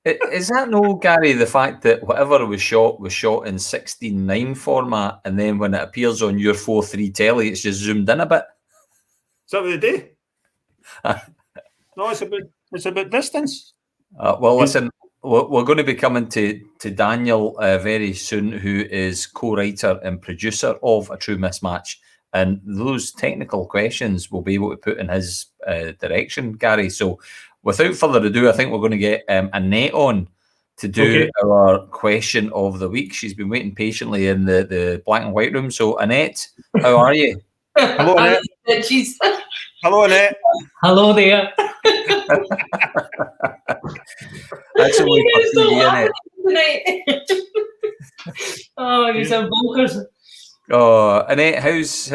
Is that no, Gary, the fact that whatever was shot in 16:9 format, and then when it appears on your 4:3 telly, it's just zoomed in a bit? Is that what they do? No, it's about distance. Well, listen, we're going to be coming to Daniel very soon, who is co-writer and producer of A True Mismatch. And those technical questions we'll be able to put in his direction, Gary. So without further ado, I think we're going to get Annette on to do our question of the week. She's been waiting patiently in the black and white room. So Annette, how are you? Hello, Annette. Hello, Annette. Hello there. That's only for TV, Annette. Oh, you sound bonkers. Oh, Annette, how's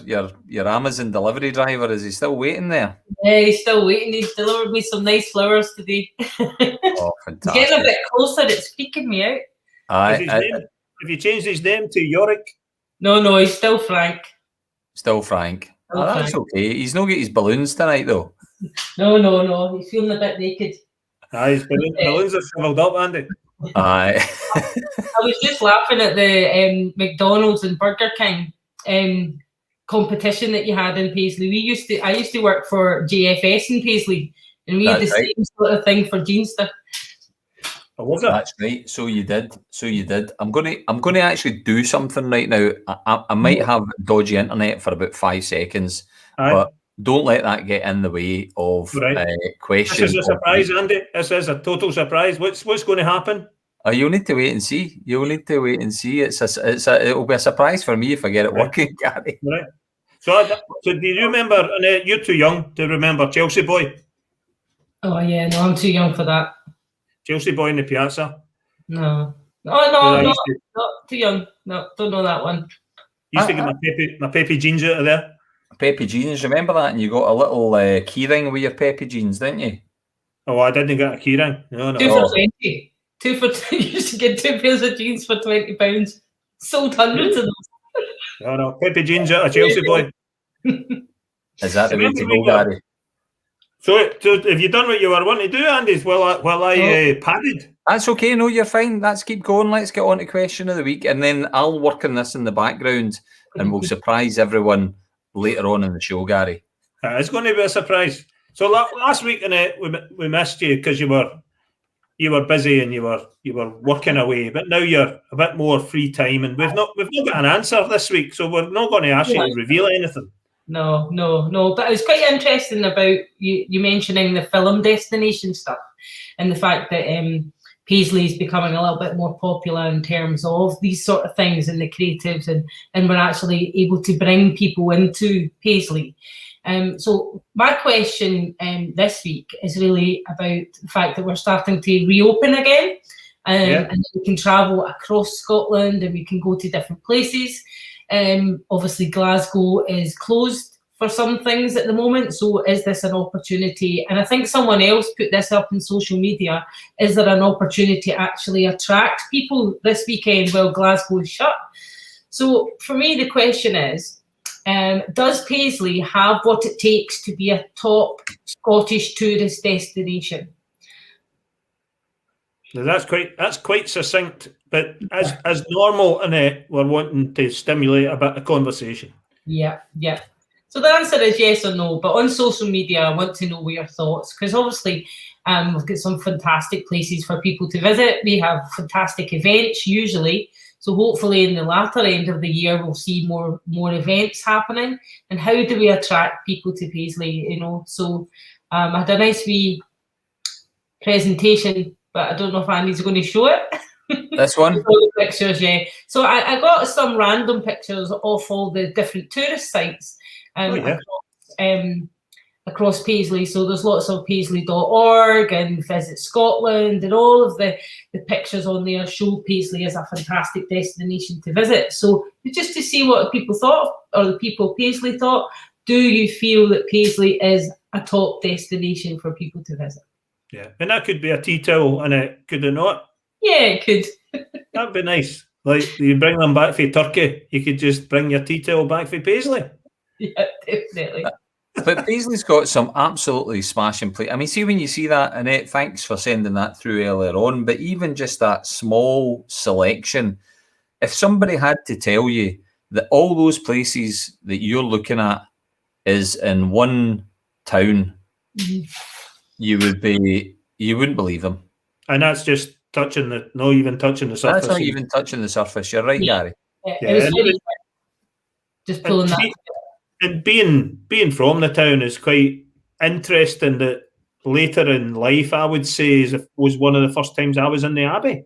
your Amazon delivery driver? Is he still waiting there? Yeah, he's still waiting. He's delivered me some nice flowers today. Oh, fantastic. He's getting a bit closer. It's freaking me out. Have you changed his name to Yorick? No, he's still Frank. Still Frank. Still That's Frank. okay. He's not got his balloons tonight, though. No. He's feeling a bit naked. Aye, his balloons are shriveled up, Andy. Aye. I was just laughing at the McDonald's and Burger King competition that you had in Paisley. I used to work for JFS in Paisley, and we had the same sort of thing for Jeanster. Oh, was it? That's right. So you did. I'm going to actually do something right now. I might have dodgy internet for about 5 seconds, but don't let that get in the way of questions. This is a surprise, Andy. This is a total surprise. What's going to happen? You'll need to wait and see. It'll be a surprise for me if I get it working, Gary. Right. So do you remember? And you're too young to remember Chelsea Boy. Oh yeah, no, I'm too young for that. Chelsea Boy in the Piazza. No, not too young. No, don't know that one. Used to get my Pepe jeans out of there. Pepe jeans, remember that? And you got a little keyring with your Pepe jeans, didn't you? Oh, I didn't get a keyring. No. 2 for 20. 2 for 20. You used to get 2 pairs of jeans for £20. Sold hundreds of them. No. Pepe jeans out of Chelsea Boy. Is that the way to go, Gary? So have you done what you were wanting to do, Andy? While I padded. That's okay. No, you're fine. Let's keep going. Let's get on to question of the week, and then I'll work on this in the background, and we'll surprise everyone later on in the show, Gary. It's going to be a surprise. So last week, Annette, we missed you because you were busy and you were working away. But now you're a bit more free time, and we've not got an answer this week, so we're not going to ask you to reveal anything. No. But it was quite interesting about you mentioning the film destination stuff and the fact that Paisley is becoming a little bit more popular in terms of these sort of things and the creatives, and we're actually able to bring people into Paisley. So my question this week is really about the fact that we're starting to reopen again, and we can travel across Scotland and we can go to different places. Obviously Glasgow is closed for some things at the moment, so is this an opportunity? And I think someone else put this up in social media. Is there an opportunity to actually attract people this weekend while Glasgow is shut? So for me, the question is, does Paisley have what it takes to be a top Scottish tourist destination? Now that's quite succinct, but as normal, Annette, we're wanting to stimulate a bit of conversation. Yeah. So the answer is yes or no, but on social media, I want to know your thoughts, because obviously we've got some fantastic places for people to visit. We have fantastic events usually, so hopefully in the latter end of the year we'll see more events happening. And how do we attract people to Paisley? So I had a nice wee presentation, but I don't know if Andy's going to show it. This one? Pictures, yeah. So I got some random pictures of all the different tourist sites across Paisley. So there's lots of paisley.org and Visit Scotland, and all of the pictures on there show Paisley as a fantastic destination to visit. So just to see what people thought, or the people Paisley thought, do you feel that Paisley is a top destination for people to visit. Yeah, and that could be a tea towel, and it could it not? Yeah, it could. That'd be nice. Like you bring them back from Turkey, you could just bring your tea towel back from Paisley. Yeah, definitely. But Paisley's got some absolutely smashing play. I mean, see when you see that, Annette, thanks for sending that through earlier on, but even just that small selection, if somebody had to tell you that all those places that you're looking at is in one town, you wouldn't believe them. And that's just not even touching the surface. That's not even touching the surface. You're right, Yeah. Gary. Yeah, Yeah, it was and really it- just pulling that. And being from the town is quite interesting. That later in life, I would say, was one of the first times I was in the Abbey.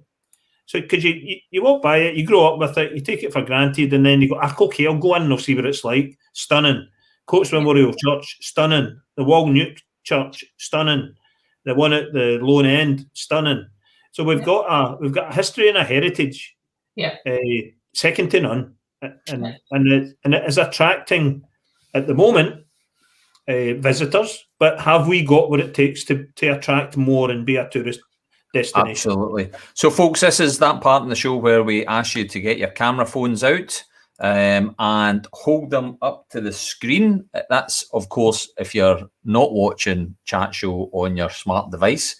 So because you walk by it, you grow up with it, you take it for granted, and then you go, okay, I'll go in and I'll see what it's like. Stunning. Coates Memorial Church, stunning. The Walnut Church, stunning. The one at the Lone End, stunning. So we've got a history and a heritage, second to none, and it is attracting at the moment visitors. But have we got what it takes to attract more and be a tourist destination? Absolutely. So, folks, this is that part of the show where we ask you to get your camera phones out and hold them up to the screen. That's, of course, if you're not watching Chat Show on your smart device.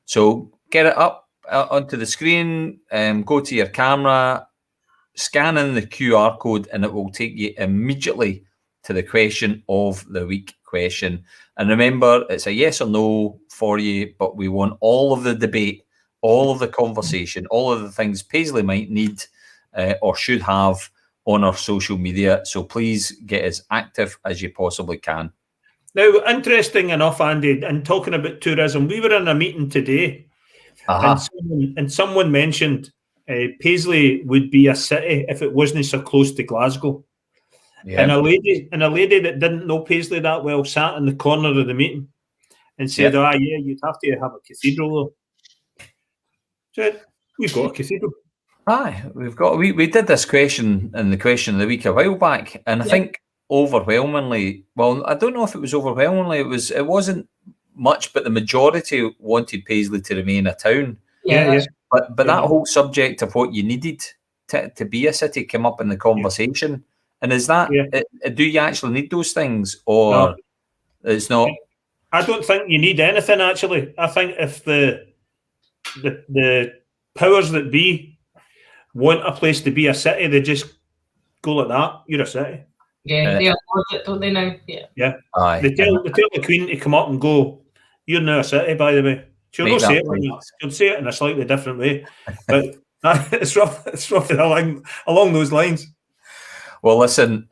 So get it up onto the screen, go to your camera, scan in the QR code, and it will take you immediately to the question of the week question. And remember, it's a yes or no for you, but we want all of the debate, all of the conversation, all of the things Paisley might need or should have on our social media. So please get as active as you possibly can. Now, interesting enough, Andy, and talking about tourism, we were in a meeting today, and someone mentioned Paisley would be a city if it wasn't so close to Glasgow. Yeah. And a lady that didn't know Paisley that well sat in the corner of the meeting and said, you'd have to have a cathedral though. So we've got a cathedral. Aye, we did this question in the question of the week a while back, and I think overwhelmingly, well, I don't know if it was overwhelmingly, it wasn't much, but the majority wanted Paisley to remain a town. But that whole subject of what you needed to be a city came up in the conversation. And is that do you actually need those things, or it's not? I don't think you need anything actually. I think if the powers that be want a place to be a city, they just go like that. You're a city. Yeah, they award it, don't they now? Yeah. Aye. They tell the Queen to come up and go, you're now a city, by the way. She'll not say it like that. She'll say it in a slightly different way. But it's roughly along those lines. Well, listen,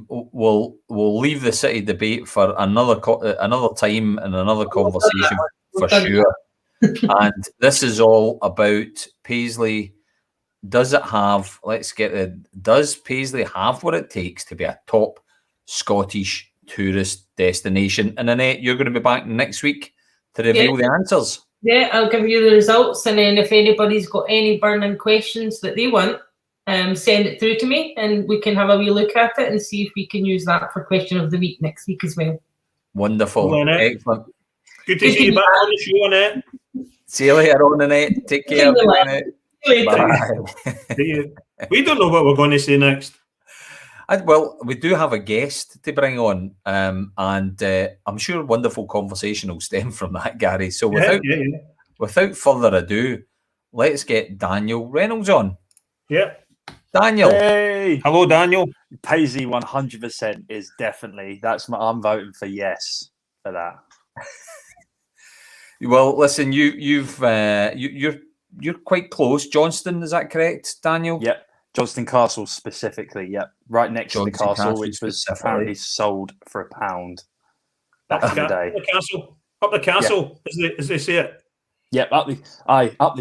we'll leave the city debate for another time and another conversation for sure. And this is all about Paisley. Does Paisley have what it takes to be a top Scottish tourist destination? And Annette, you're going to be back next week to reveal the answers. Yeah, I'll give you the results, and then if anybody's got any burning questions that they want, send it through to me, and we can have a wee look at it and see if we can use that for question of the week next week as well. Wonderful. Well, excellent. Good to see you back on the show, Annette. See you later on, Annette. Take care. Bye. We don't know what we're going to say next. Well, we do have a guest to bring on, and I'm sure wonderful conversation will stem from that, Gary. So without further ado, let's get Daniel Reynolds on. Yeah. Daniel. Hey. Hello, Daniel. Paisley 100% is definitely, I'm voting for yes for that. Well, listen, you're quite close. Johnston, is that correct, Daniel? Yep. Johnston Castle specifically, yep. Right next to the castle, which was apparently sold for £1 back in the day. Up the castle, as they say it. Yep, up the castle, up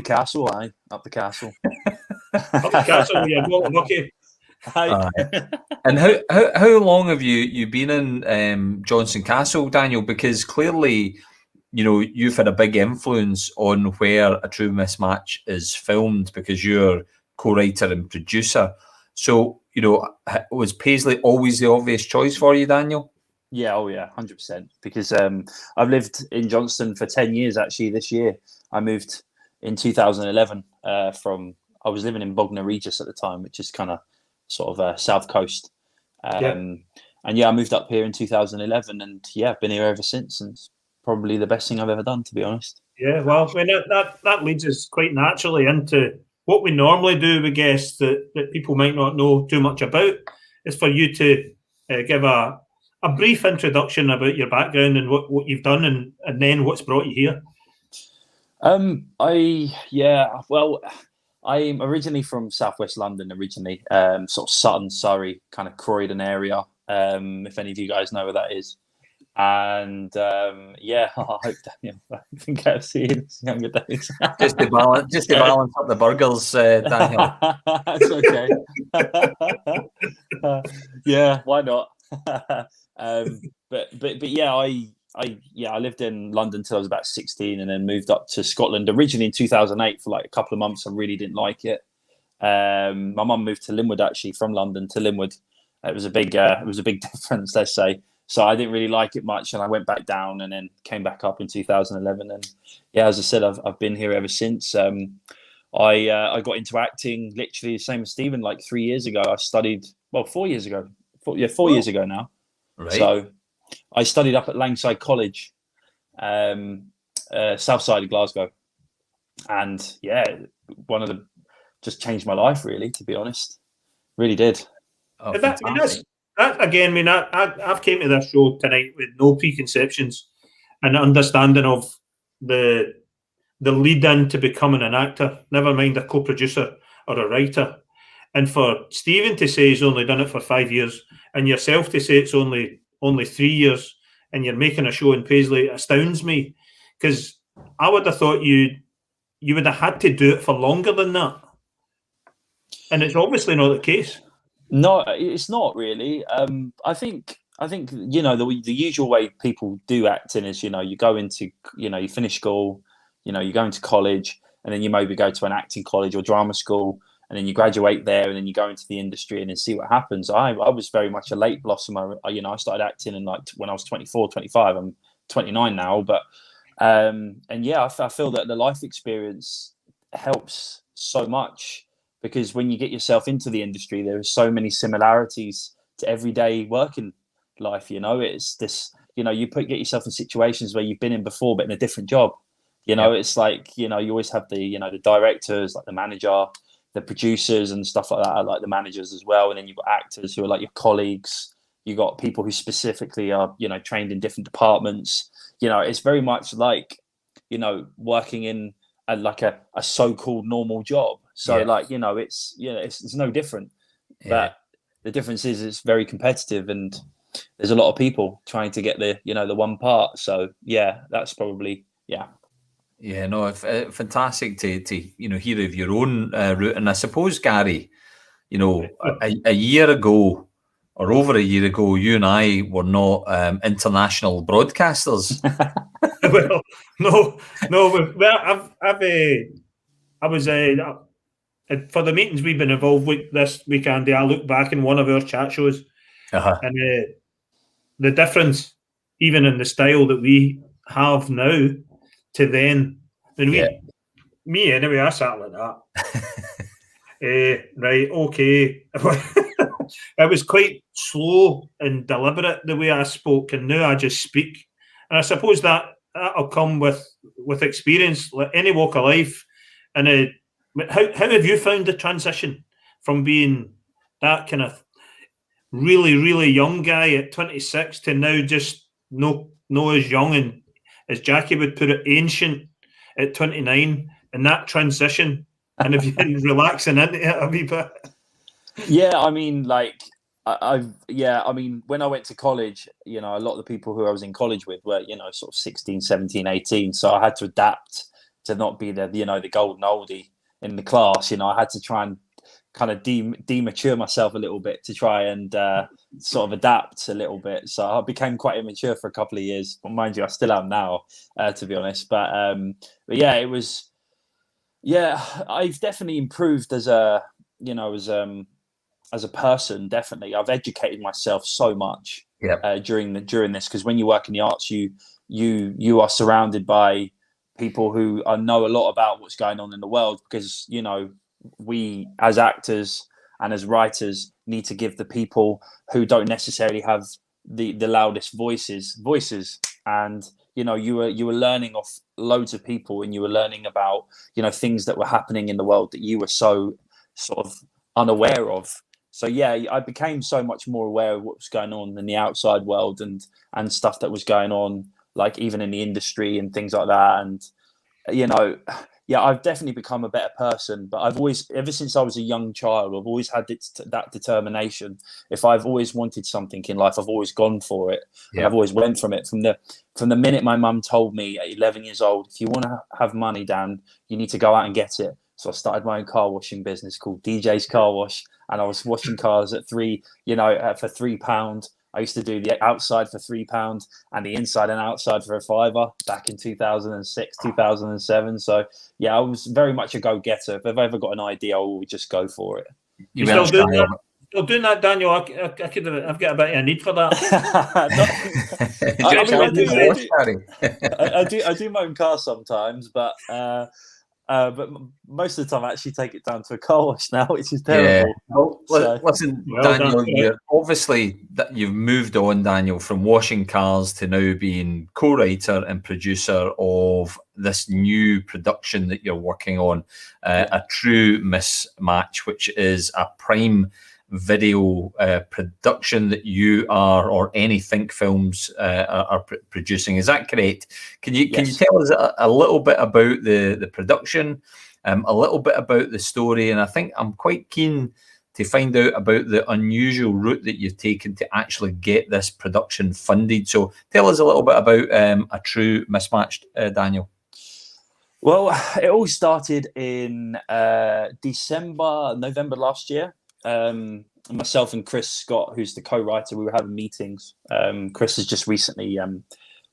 the castle. Up the castle, yeah, okay. And how long have you been in Johnston Castle, Daniel? Because clearly, you've had a big influence on where A True Mismatch is filmed because you're co-writer and producer. So, was Paisley always the obvious choice for you, Daniel? Yeah, 100%. Because I've lived in Johnston for 10 years actually this year. I moved in 2011 from, I was living in Bognor Regis at the time, which is kind of sort of south coast. And I moved up here in 2011 and I've been here ever since. And it's probably the best thing I've ever done, to be honest. Yeah, well, I mean, that leads us quite naturally into what we normally do with guests that people might not know too much about, is for you to give a brief introduction about your background and what you've done and then what's brought you here. I'm originally from southwest London, sort of Sutton, Surrey, kind of Croydon area, if any of you guys know where that is. And I hope Daniel, I think I've seen his younger days. just to balance up the burgers, Daniel. That's okay. Why not? I lived in London till I was about 16, and then moved up to Scotland originally in 2008 for like a couple of months. I really didn't like it. My mum moved to Linwood actually from London to Linwood. It was a big difference, let's say. So I didn't really like it much, and I went back down and then came back up in 2011. And as I said, I've been here ever since. I got into acting literally the same as Stephen, like 3 years ago. I studied 4 years ago. 4 years ago now. Right. So I studied up at Langside College, south side of Glasgow, and just changed my life really, to be honest. Really did. Oh, I've came to this show tonight with no preconceptions and understanding of the lead in to becoming an actor, never mind a co-producer or a writer. And for Stephen to say he's only done it for 5 years, and yourself to say it's only 3 years, and you're making a show in Paisley, it astounds me, because I would have thought you would have had to do it for longer than that, and it's obviously not the case. No, it's not really. I think the usual way people do acting is you go into you finish school, you go into college, and then you maybe go to an acting college or drama school, and then you graduate there, and then you go into the industry and then see what happens. I was very much a late blossomer. I started acting in when I was 24, 25. I'm 29 now, but I feel that the life experience helps so much, because when you get yourself into the industry, there are so many similarities to everyday working life. It's this, you get yourself in situations where you've been in before, but in a different job. It's like, you always have the directors, like the manager, the producers and stuff like that, like the managers as well. And then you've got actors who are like your colleagues. You've got people who specifically are, trained in different departments. It's very much like, working in a so-called normal job. So it's no different. Yeah. But the difference is it's very competitive, and there's a lot of people trying to get the one part. So that's probably Yeah, no, fantastic to hear of your own route. And I suppose, Gary, a year ago or over a year ago, you and I were not international broadcasters. Well, no. Well, I was for the meetings we've been involved with this week, Andy. I look back in one of our chat shows, and the difference, even in the style that we have now to then. And me anyway, I sat like that. Right, okay. It was quite slow and deliberate the way I spoke, and now I just speak. And I suppose that'll come with experience, like any walk of life. And how have you found the transition from being that kind of really, really young guy at 26 to now just no as young and, as Jackie would put it, ancient at 29, and that transition? And if you've been relaxing into it a wee bit. Yeah, I mean, like, I mean, when I went to college, a lot of the people who I was in college with were, sort of 16, 17, 18. So I had to adapt to not be the golden oldie in the class. I had to try and kind of demature myself a little bit to try and sort of adapt a little bit. So I became quite immature for a couple of years. But mind you, I still am now, to be honest. But it was, I've definitely improved as a, as a person, definitely. I've educated myself so much during this, because when you work in the arts, you are surrounded by people who know a lot about what's going on in the world, because, you know, we as actors and as writers need to give the people who don't necessarily have the loudest voices. And, you know, you were learning off loads of people, and you were learning about, you know, things that were happening in the world that you were so sort of unaware of. So yeah, I became so much more aware of what was going on in the outside world, and stuff that was going on, like even in the industry and things like that. And, you know, yeah, I've definitely become a better person. But I've always, ever since I was a young child, I've always had that determination. If I've always wanted something in life, I've always gone for it, and I've always went from it. From the minute my mum told me at 11 years old, if you want to have money, Dan, you need to go out and get it. So I started my own car washing business called DJ's Car Wash, and I was washing cars at for £3. I used to do the outside for £3 and the inside and outside for £5 back in 2006, 2007. So yeah, I was very much a go-getter. If I've ever got an idea, I will just go for it. You still doing that? Still doing that, Daniel? I've got a bit of a need for that. I do my own car sometimes, but most of the time I actually take it down to a car wash now, which is terrible. Well, listen, Daniel, obviously you've moved on, Daniel, from washing cars to now being co-writer and producer of this new production that you're working on, A True Mismatch, which is a Prime Video production that you are, or any Think Films are producing. Is that correct? Can you tell us a little bit about the production, a little bit about the story? And I think I'm quite keen to find out about the unusual route that you've taken to actually get this production funded. So tell us a little bit about A True Mismatch, Daniel. Well, it all started in November last year. Myself and Chris Scott, who's the co-writer, we were having meetings. Chris has just recently done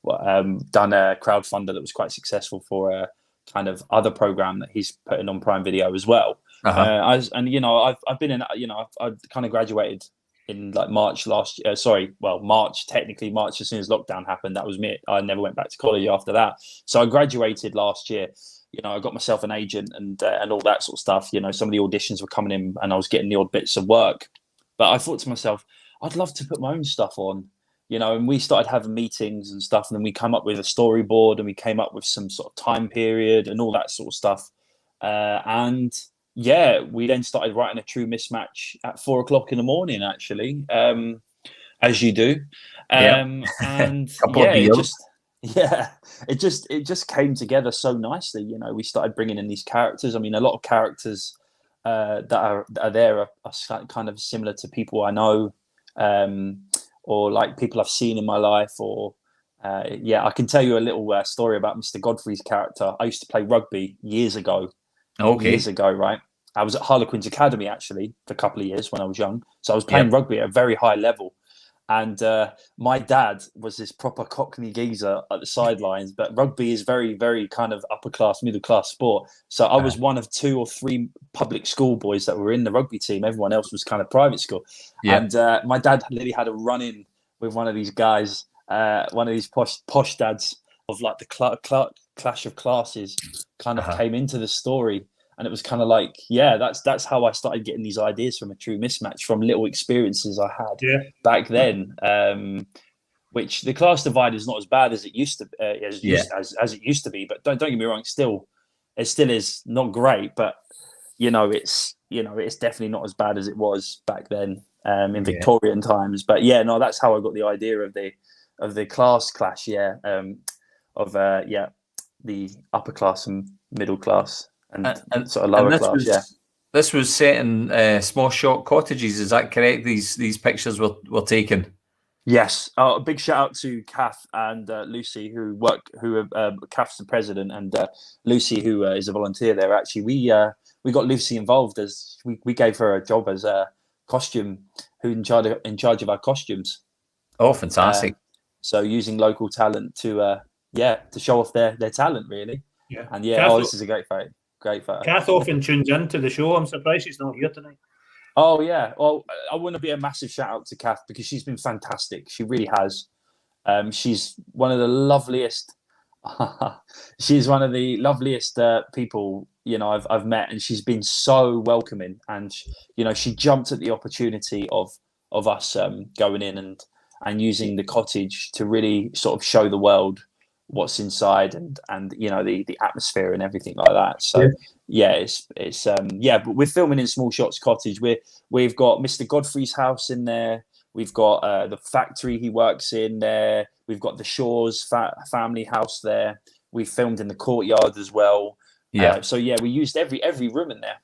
a crowdfunder that was quite successful for a kind of other program that he's putting on Prime Video as well. I've been in, I've kind of graduated in like March last year. March as soon as lockdown happened. That was me. I never went back to college after that. So I graduated last year. You know, I got myself an agent and all that sort of stuff. You know, some of the auditions were coming in and I was getting the odd bits of work. But I thought to myself, I'd love to put my own stuff on, you know, and we started having meetings and stuff. And then we come up with a storyboard and we came up with some sort of time period and all that sort of stuff. And yeah, we then started writing A True Mismatch at 4:00 in the morning, actually, as you do. And it just came together so nicely. You know, we started bringing in these characters. I mean, a lot of characters that are there are kind of similar to people I know, or like people I've seen in my life. Or I can tell you a little story about Mr. Godfrey's character. I used to play rugby years ago. Right? I was at Harlequins Academy actually for a couple of years when I was young. So I was playing rugby at a very high level. And my dad was this proper Cockney geezer at the sidelines, but rugby is very, very kind of upper class, middle class sport. So I was one of 2 or 3 public school boys that were in the rugby team. Everyone else was kind of private school. And my dad literally had a run in with one of these guys, one of these posh dads of like the clash of classes kind of came into the story. And it was kind of like, that's how I started getting these ideas from A True Mismatch, from little experiences I had back then. Which the class divide is not as bad as it used to, as it used to be. But don't get me wrong, it still is not great. But it's definitely not as bad as it was back then in Victorian times. But that's how I got the idea of the class clash. The upper class and middle class. And sort of lower class, This was set in small shop cottages. Is that correct? These pictures were taken. Yes. A big shout out to Kath and Lucy, Kath's the president, and Lucy, who is a volunteer there. Actually, we got Lucy involved as we gave her a job as a costume, in charge of our costumes. Oh, fantastic! So using local talent to show off their talent, really. Yeah. And this is a great photo. Kath often tunes into the show. I'm surprised she's not here tonight. Oh yeah. Well, I want to be a massive shout out to Kath because she's been fantastic. She really has. She's one of the loveliest. She's one of the loveliest people I've met, and she's been so welcoming. And she jumped at the opportunity of us going in and using the cottage to really sort of show the world what's inside and the atmosphere and everything like that. So it's but we're filming in Small Shots Cottage. We've got Mr. Godfrey's house in there. We've got the factory he works in there. We've got the Shaw's family house there. We filmed in the courtyard as well. Yeah. We used every room in there.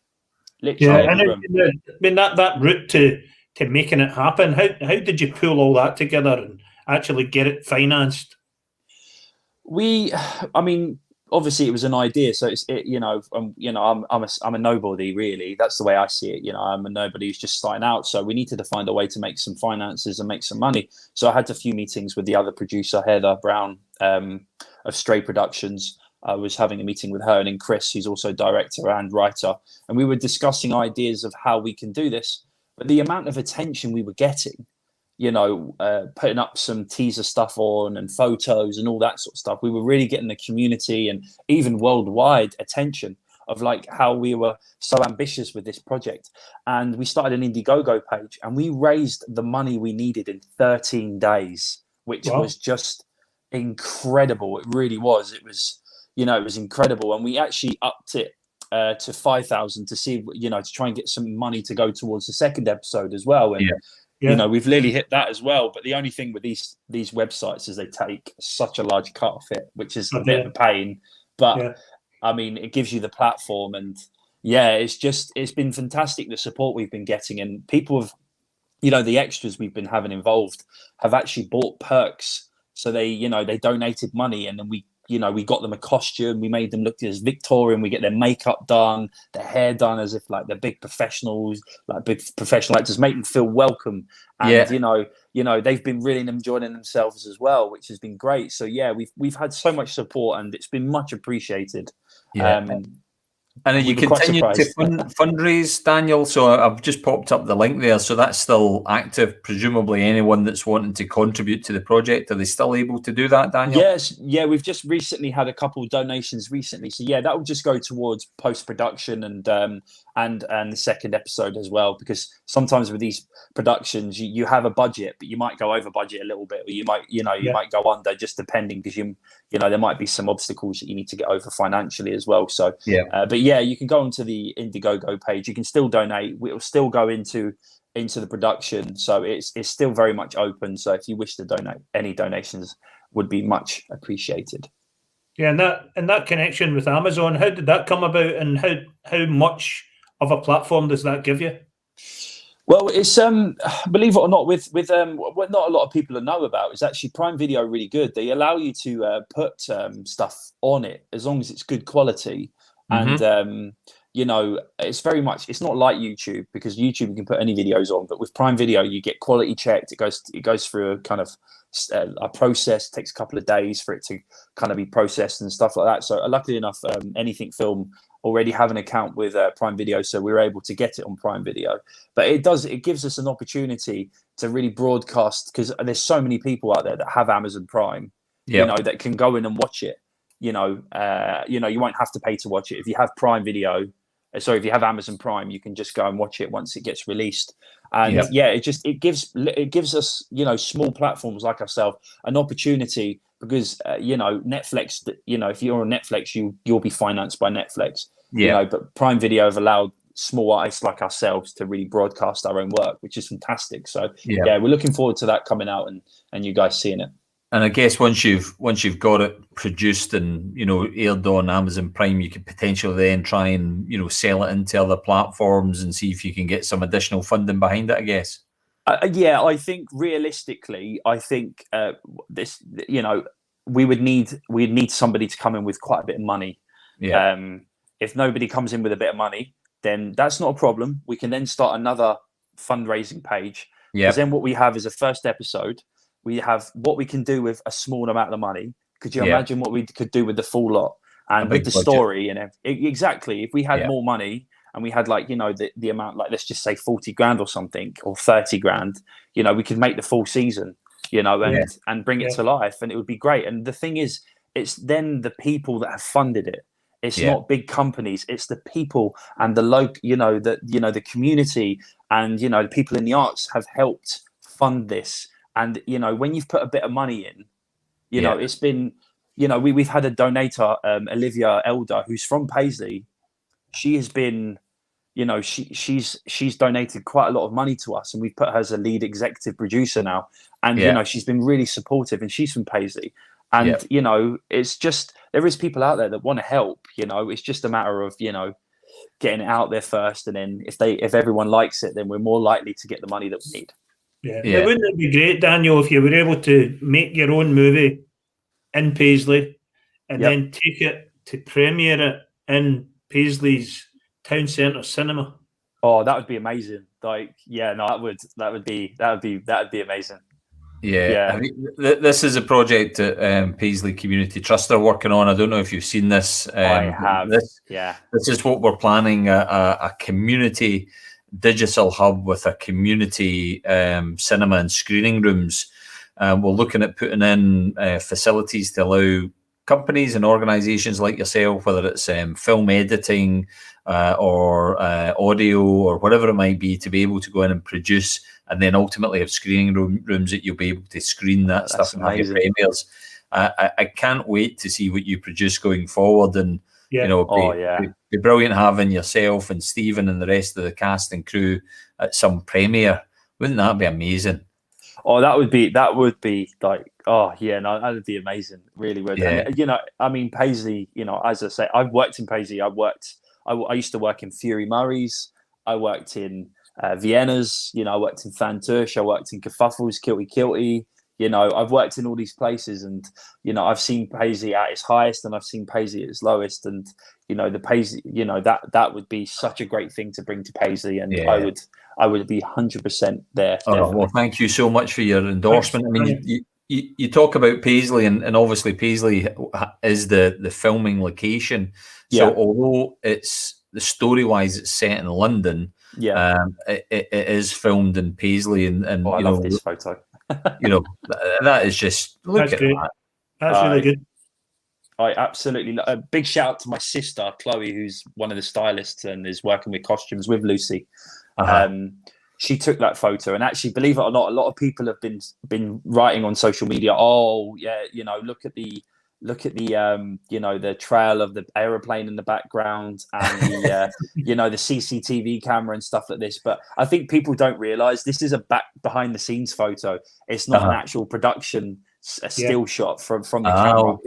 Literally every room. I mean that route to making it happen. How did you pull all that together and actually get it financed? Obviously it was an idea, so I'm a nobody really. That's the way I see it. I'm a nobody who's just starting out. So we needed to find a way to make some finances and make some money. So I had a few meetings with the other producer, Heather Brown, of Stray Productions. I was having a meeting with her and then Chris, who's also director and writer, and we were discussing ideas of how we can do this. But the amount of attention we were getting, putting up some teaser stuff on and photos and all that sort of stuff. We were really getting the community and even worldwide attention of like how we were so ambitious with this project. And we started an Indiegogo page and we raised the money we needed in 13 days, which was just incredible. It really was. It was, it was incredible. And we actually upped it to 5,000 to see, to try and get some money to go towards the second episode as well. And we've nearly hit that as well. But the only thing with these websites is they take such a large cut off it, which is a bit of a pain. But I mean, it gives you the platform, and it's been fantastic the support we've been getting, and people have, the extras we've been having involved have actually bought perks. So they donated money, and then we got them a costume. We made them look as Victorian. We get their makeup done, their hair done as if like they're big professionals, like big professional actors, make them feel welcome. And they've been really enjoying themselves as well, which has been great. So we've had so much support, and it's been much appreciated. And you continue to fundraise, Daniel. So I've just popped up the link there. So that's still active. Presumably, anyone that's wanting to contribute to the project, are they still able to do that, Daniel? Yes. Yeah, we've just recently had a couple of donations recently. So that will just go towards post-production and the second episode as well. Because sometimes with these productions, you have a budget, but you might go over budget a little bit, or you might might go under, just depending, because there might be some obstacles that you need to get over financially as well. So you can go onto the Indiegogo page. You can still donate. It will still go into the production. So it's still very much open. So if you wish to donate, any donations would be much appreciated. Yeah, and that connection with Amazon, how did that come about, and how much of a platform does that give you? Well, it's believe it or not, with what not a lot of people know about is actually Prime Video really good. They allow you to put stuff on it as long as it's good quality. And it's very much, it's not like YouTube, because YouTube you can put any videos on, but with Prime Video you get quality checked. It goes through a kind of a process. It takes a couple of days for it to kind of be processed and stuff like that. So luckily enough, Anything Film already have an account with Prime Video, so we were able to get it on Prime Video. But it gives us an opportunity to really broadcast, because there's so many people out there that have Amazon Prime, that can go in and watch it. You won't have to pay to watch it. If you have Prime Video, if you have Amazon Prime, you can just go and watch it once it gets released. And it gives us, small platforms like ourselves an opportunity, because Netflix, if you're on Netflix, you'll be financed by Netflix. But Prime Video have allowed small artists like ourselves to really broadcast our own work, which is fantastic. So we're looking forward to that coming out and you guys seeing it. And I guess once you've got it produced and aired on Amazon Prime, you could potentially then try and sell it into other platforms and see if you can get some additional funding behind it, I guess. I think realistically, this we'd need somebody to come in with quite a bit of money. If nobody comes in with a bit of money, then that's not a problem. We can then start another fundraising page. Because then what we have is a first episode. We have what we can do with a small amount of money. Could you imagine what we could do with the full lot and with the story? And exactly, if we had more money and we had like, you know, the amount, like, let's just say 40 grand or something, or 30 grand, you know, we could make the full season, you know, and bring it to life, and it would be great. And the thing is, it's then the people that have funded it. It's not big companies. It's the people and the local, the community, and, you know, the people in the arts have helped fund this. And, you know, when you've put a bit of money in, you know, it's been, you know, we've had a donator, Olivia Elder, who's from Paisley. She has been, you know, she's donated quite a lot of money to us, and we've put her as a lead executive producer now. And, you know, she's been really supportive, and she's from Paisley. And, you know, it's just, there is people out there that want to help, you know, it's just a matter of, you know, getting it out there first. And then if everyone likes it, then we're more likely to get the money that we need. Yeah. Wouldn't it be great, Daniel, if you were able to make your own movie in Paisley and then take it to premiere it in Paisley's town centre cinema? Oh, that would be amazing. Like, yeah, no, that would be amazing. Yeah. I mean, this is a project that Paisley Community Trust are working on. I don't know if you've seen this. I have. This is what we're planning, a community digital hub with a community cinema and screening rooms. We're looking at putting in facilities to allow companies and organizations like yourself, whether it's film editing or audio or whatever it might be, to be able to go in and produce, and then ultimately have screening rooms that you'll be able to screen that stuff and have your premieres. I can't wait to see what you produce going forward, and you know, it'd be brilliant having yourself and Stephen and the rest of the cast and crew at some premiere. Wouldn't that be amazing? Oh, that would be like, oh yeah, no, that would be amazing. Really would. Yeah. And, you know, I mean, Paisley, you know, as I say, I've worked in Paisley. I used to work in Fury Murray's. I worked in Vienna's. You know, I worked in Fantush. I worked in Kerfuffle's, Kilty. You know, I've worked in all these places, and, you know, I've seen Paisley at its highest, and I've seen Paisley at its lowest. And, you know, the Paisley, you know, that would be such a great thing to bring to Paisley, and I would be 100% there. Oh, well, thank you so much for your endorsement. I mean, you talk about Paisley, and obviously Paisley is the filming location. So although it's the story-wise it's set in London, it is filmed in Paisley, and I love this photo. You know, that is just, look at that. That's really good. I absolutely a big shout out to my sister Chloe, who's one of the stylists and is working with costumes with Lucy. She took that photo, and actually, believe it or not, a lot of people have been writing on social media. Oh yeah, you know, look at the you know, the trail of the aeroplane in the background, and the you know, the CCTV camera and stuff like this. But I think people don't realize this is a behind the scenes photo. It's not an actual production, a still shot from the camera.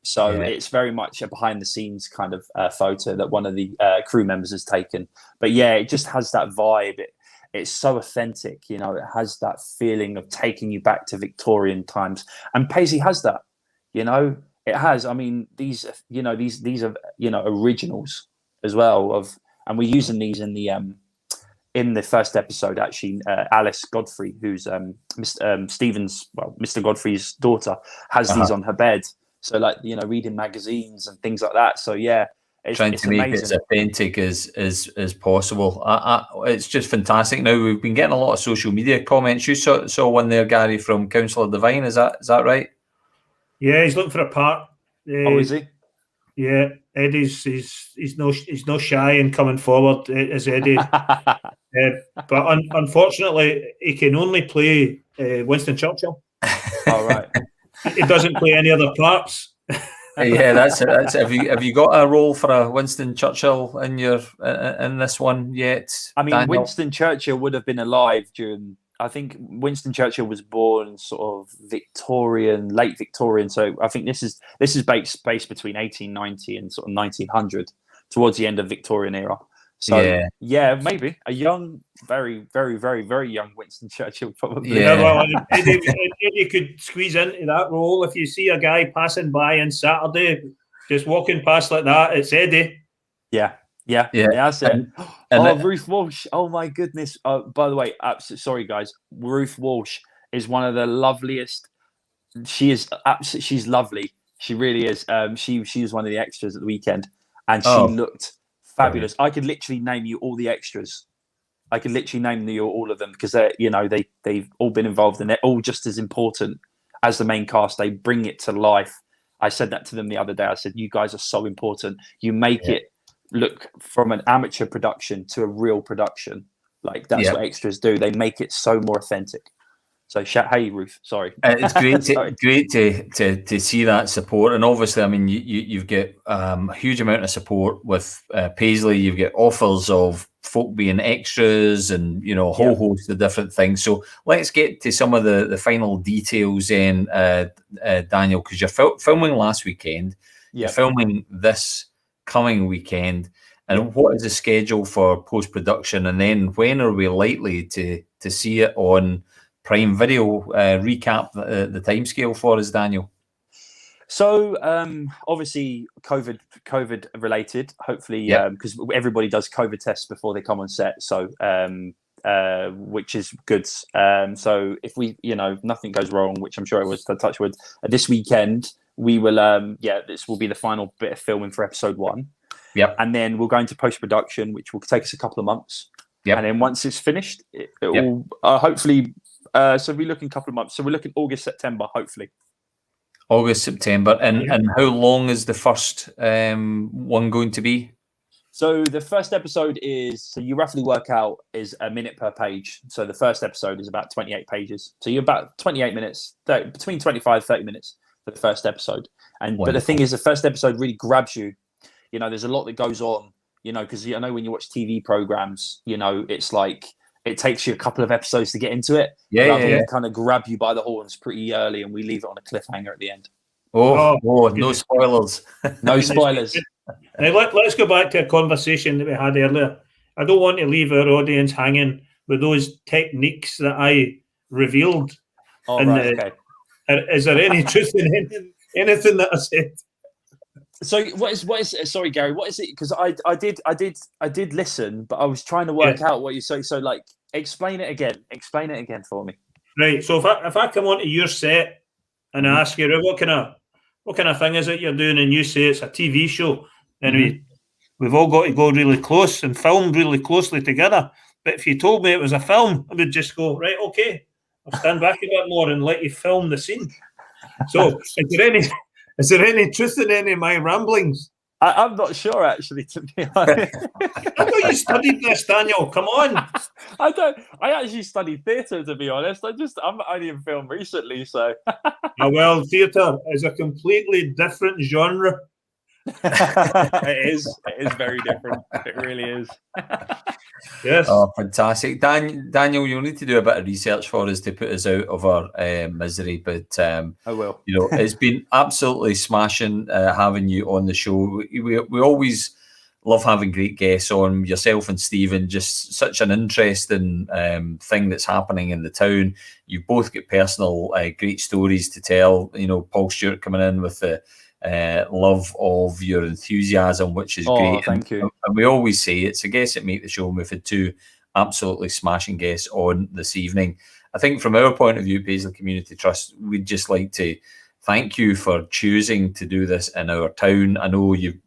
So it's very much a behind the scenes kind of photo that one of the crew members has taken. But yeah, it just has that vibe. It's so authentic, you know. It has that feeling of taking you back to Victorian times, and Paisley has that. You know, it has. I mean, these are, you know, originals as well and we're using these in the first episode. Actually, Alice Godfrey, who's Mr. Godfrey's daughter, has these on her bed. So, like, you know, reading magazines and things like that. So yeah, trying to make it as authentic as possible. It's just fantastic. Now, we've been getting a lot of social media comments. You saw one there, Gary, from Councillor Devine. Is that right? Yeah, he's looking for a part. Oh, is he? Yeah, Eddie's he's no shy in coming forward, as Eddie. But unfortunately, he can only play Winston Churchill. All right. He doesn't play any other parts. Yeah, that's it. Have you got a role for a Winston Churchill in this one yet? I mean, Daniel? Winston Churchill would have been alive during. I think Winston Churchill was born sort of late Victorian. So I think this is based between 1890 and sort of 1900, towards the end of Victorian era. So yeah, maybe a young, very, very, very, very young Winston Churchill probably. Yeah, well, Eddie could squeeze into that role. If you see a guy passing by on Saturday, just walking past like that, it's Eddie. Yeah, that's it. Ruth Walsh. Oh my goodness. By the way, sorry guys. Ruth Walsh is one of the loveliest. She is absolutely. She's lovely. She really is. She was one of the extras at the weekend, and she looked Fabulous. I could literally name you all the extras. I could literally name you all of them because they've all been involved and they're all just as important as the main cast. They bring it to life. I said that to them the other day. I said, you guys are so important. You make it look from an amateur production to a real production. Like that's what extras do. They make it so more authentic. So hey Ruth, sorry. It's great to see that support, and obviously, I mean, you've got a huge amount of support with Paisley. You've got offers of folk being extras, and a whole host of different things. So let's get to some of the final details, then, Daniel, because you're filming last weekend. You're filming this coming weekend, and what is the schedule for post production, and then when are we likely to see it on Prime Video? Recap the timescale for us, Daniel. So obviously COVID related, hopefully, because everybody does COVID tests before they come on set. So which is good. So if we, nothing goes wrong, which I'm sure it was, to touch wood, this weekend we will, this will be the final bit of filming for episode 1. Yep. And then we'll go into post production, which will take us a couple of months. Yep. And then once it's finished, it will hopefully. So we're looking a couple of months. So we're looking August, September, hopefully. August, September. And how long is the first one going to be? So the first episode so you roughly work out, is a minute per page. So the first episode is about 28 pages. So you're about 28 minutes, between 25 30 minutes for the first episode. But the thing is, the first episode really grabs you. There's a lot that goes on, because I know when you watch TV programs, it's like, it takes you a couple of episodes to get into it. We kind of grab you by the horns pretty early, and we leave it on a cliffhanger at the end. No spoilers. No spoilers. Now let's go back to a conversation that we had earlier. I don't want to leave our audience hanging with those techniques that I revealed. Okay. Is there any truth in anything that I said? So what is sorry, Gary, what is it? Because I did listen, but I was trying to work out what you say. So like, explain it again for me. Right. So if I come onto your set and I ask you, what kind of thing is it you're doing, and you say it's a TV show, and we've all got to go really close and film really closely together. But if you told me it was a film, I would just go, right, okay, I'll stand back a bit more and let you film the scene. So is there any truth in any of my ramblings? I'm not sure, actually, to be honest. I thought you studied this, Daniel. Come on. I actually studied theatre, to be honest. I'm only in film recently, so. Well, theatre is a completely different genre. It is very different. It really is. Yes. Oh, fantastic. Daniel, you'll need to do a bit of research for us to put us out of our misery, but I will. It's been absolutely smashing having you on the show. We always love having great guests on. Yourself and Stephen, just such an interesting thing that's happening in the town. You've both got personal great stories to tell. Paul Stewart coming in with the love of your enthusiasm, which is great. Thank you. And we always say it's a guest that make the show, and we've had 2 absolutely smashing guests on this evening. I think from our point of view, Paisley Community Trust, we'd just like to thank you for choosing to do this in our town. I know you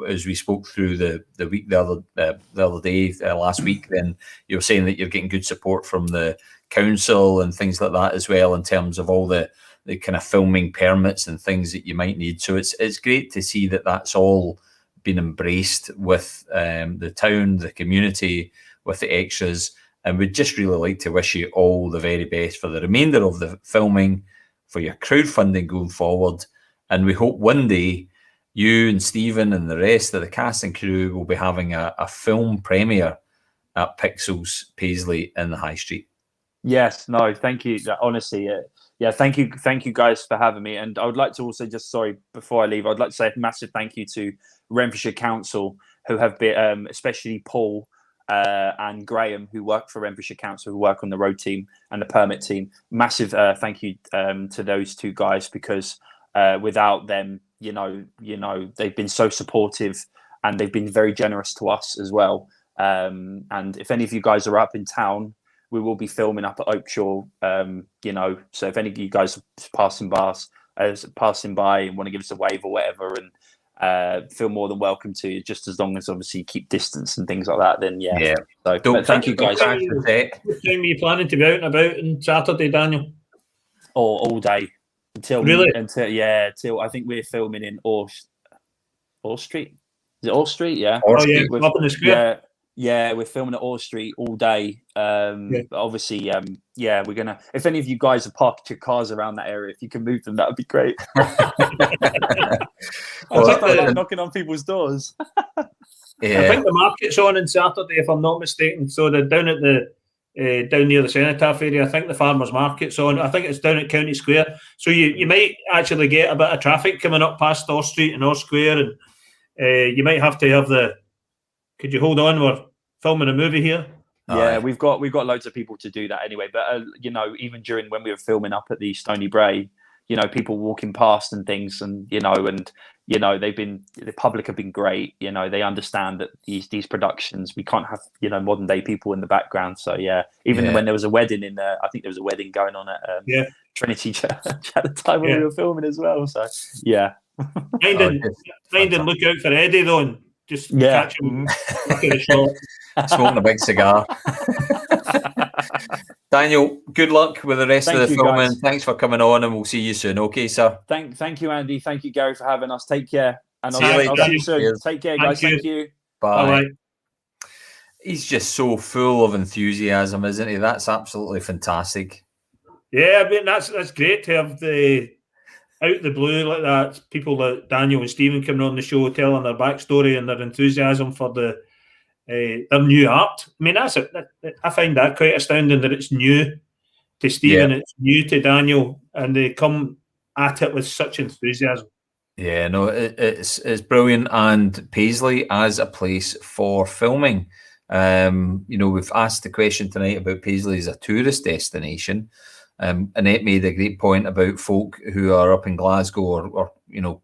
as we spoke through the week the other day, last week, then you were saying that you're getting good support from the council and things like that as well, in terms of all the kind of filming permits and things that you might need. So it's great to see that that's all been embraced with the town, the community, with the extras. And we'd just really like to wish you all the very best for the remainder of the filming, for your crowdfunding going forward. And we hope one day you and Stephen and the rest of the cast and crew will be having a film premiere at Pixels Paisley in the High Street. Yes, no, thank you. Honestly, thank you guys for having me. And I would like to also before I leave, I'd like to say a massive thank you to Renfrewshire Council, who have been, especially Paul and Graham, who work for Renfrewshire Council, who work on the road team and the permit team. Massive thank you to those 2 guys, because without them, they've been so supportive, and they've been very generous to us as well. And if any of you guys are up in town, we will be filming up at Oakshaw, so if any of you guys are passing by and want to give us a wave or whatever, feel more than welcome to, just as long as obviously you keep distance and things like that. Then yeah. So Don't thank you guys. What time are you planning to be out and about on Saturday, Daniel? All day until Really? till I think we're filming in Orr Street. Is it Orr Street? Yeah. Orr Oh yeah, Street. up in the square. Yeah, we're filming at Orr Street all day. But obviously, we're gonna. If any of you guys have parked your cars around that area, if you can move them, that would be great. I like knocking on people's doors. I think the market's on Saturday, if I'm not mistaken. So they're down at the down near the Cenotaph area. I think the farmers market's on. I think it's down at County Square. So you might actually get a bit of traffic coming up past Orr Street and Orr Square, and you might have to have the. Could you hold on? We're filming a movie here. Yeah, we've got loads of people to do that anyway. But even during when we were filming up at the Stony Brae, people walking past and things, and the public have been great. They understand that these productions, we can't have modern day people in the background. So even when there was a wedding I think there was a wedding going on at Trinity Church at the time when we were filming as well. So Mind and look out for Eddie though, and just catch him looking a shot. Smoking a big cigar. Daniel, good luck with the rest of the filming. Guys. Thanks for coming on, and we'll see you soon. Okay, sir. Thank you, Andy. Thank you, Gary, for having us. Take care. And I'll see you soon. Cheers. Take care, guys. Thank you. Bye. He's just so full of enthusiasm, isn't he? That's absolutely fantastic. Yeah, I mean that's great to have the out the blue like that. People like Daniel and Stephen coming on the show, telling their backstory and their enthusiasm for their new art. I mean, I find that quite astounding that it's new to Stephen, it's new to Daniel, and they come at it with such enthusiasm. Yeah, no, it's brilliant. And Paisley as a place for filming. We've asked the question tonight about Paisley as a tourist destination. Annette made a great point about folk who are up in Glasgow or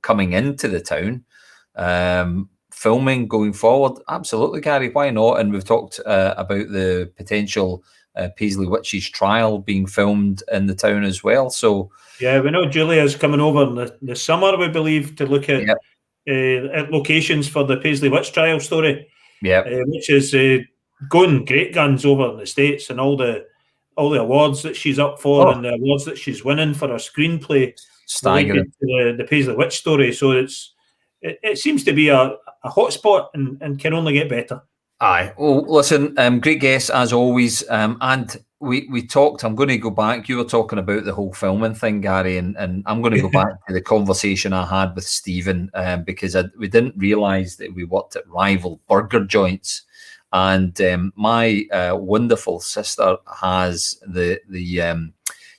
coming into the town. Filming going forward, absolutely, Gary, why not? And we've talked about the potential Paisley Witches trial being filmed in the town as well. So yeah, we know Julia's coming over in the summer, we believe, to look at locations for the Paisley Witch trial story. Yeah, which is going great guns over in the States, and all the awards that she's up for and the awards that she's winning for her screenplay staggering to the Paisley Witch story. So it seems to be a hotspot and can only get better. Aye. Well, listen, great guest as always. And we talked, I'm going to go back. You were talking about the whole filming thing, Gary, and I'm going to go back to the conversation I had with Stephen because we didn't realise that we worked at rival burger joints. And my wonderful sister has the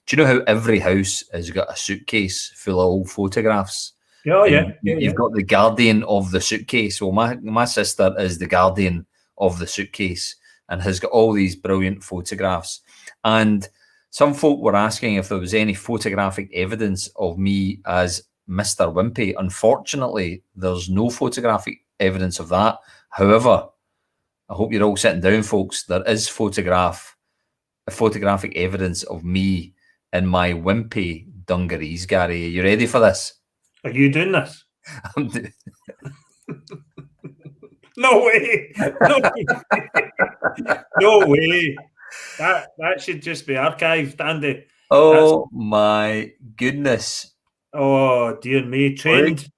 do you know how every house has got a suitcase full of old photographs? Oh, yeah. You've got the guardian of the suitcase. Well, my sister is the guardian of the suitcase and has got all these brilliant photographs. And some folk were asking if there was any photographic evidence of me as Mr. Wimpy. Unfortunately, there's no photographic evidence of that. However, I hope you're all sitting down, folks. There is photographic evidence of me in my wimpy dungarees, Gary. Are you ready for this? Are you doing this? No way. No way. That should just be archived, Andy. Oh my goodness. Oh dear me. Trained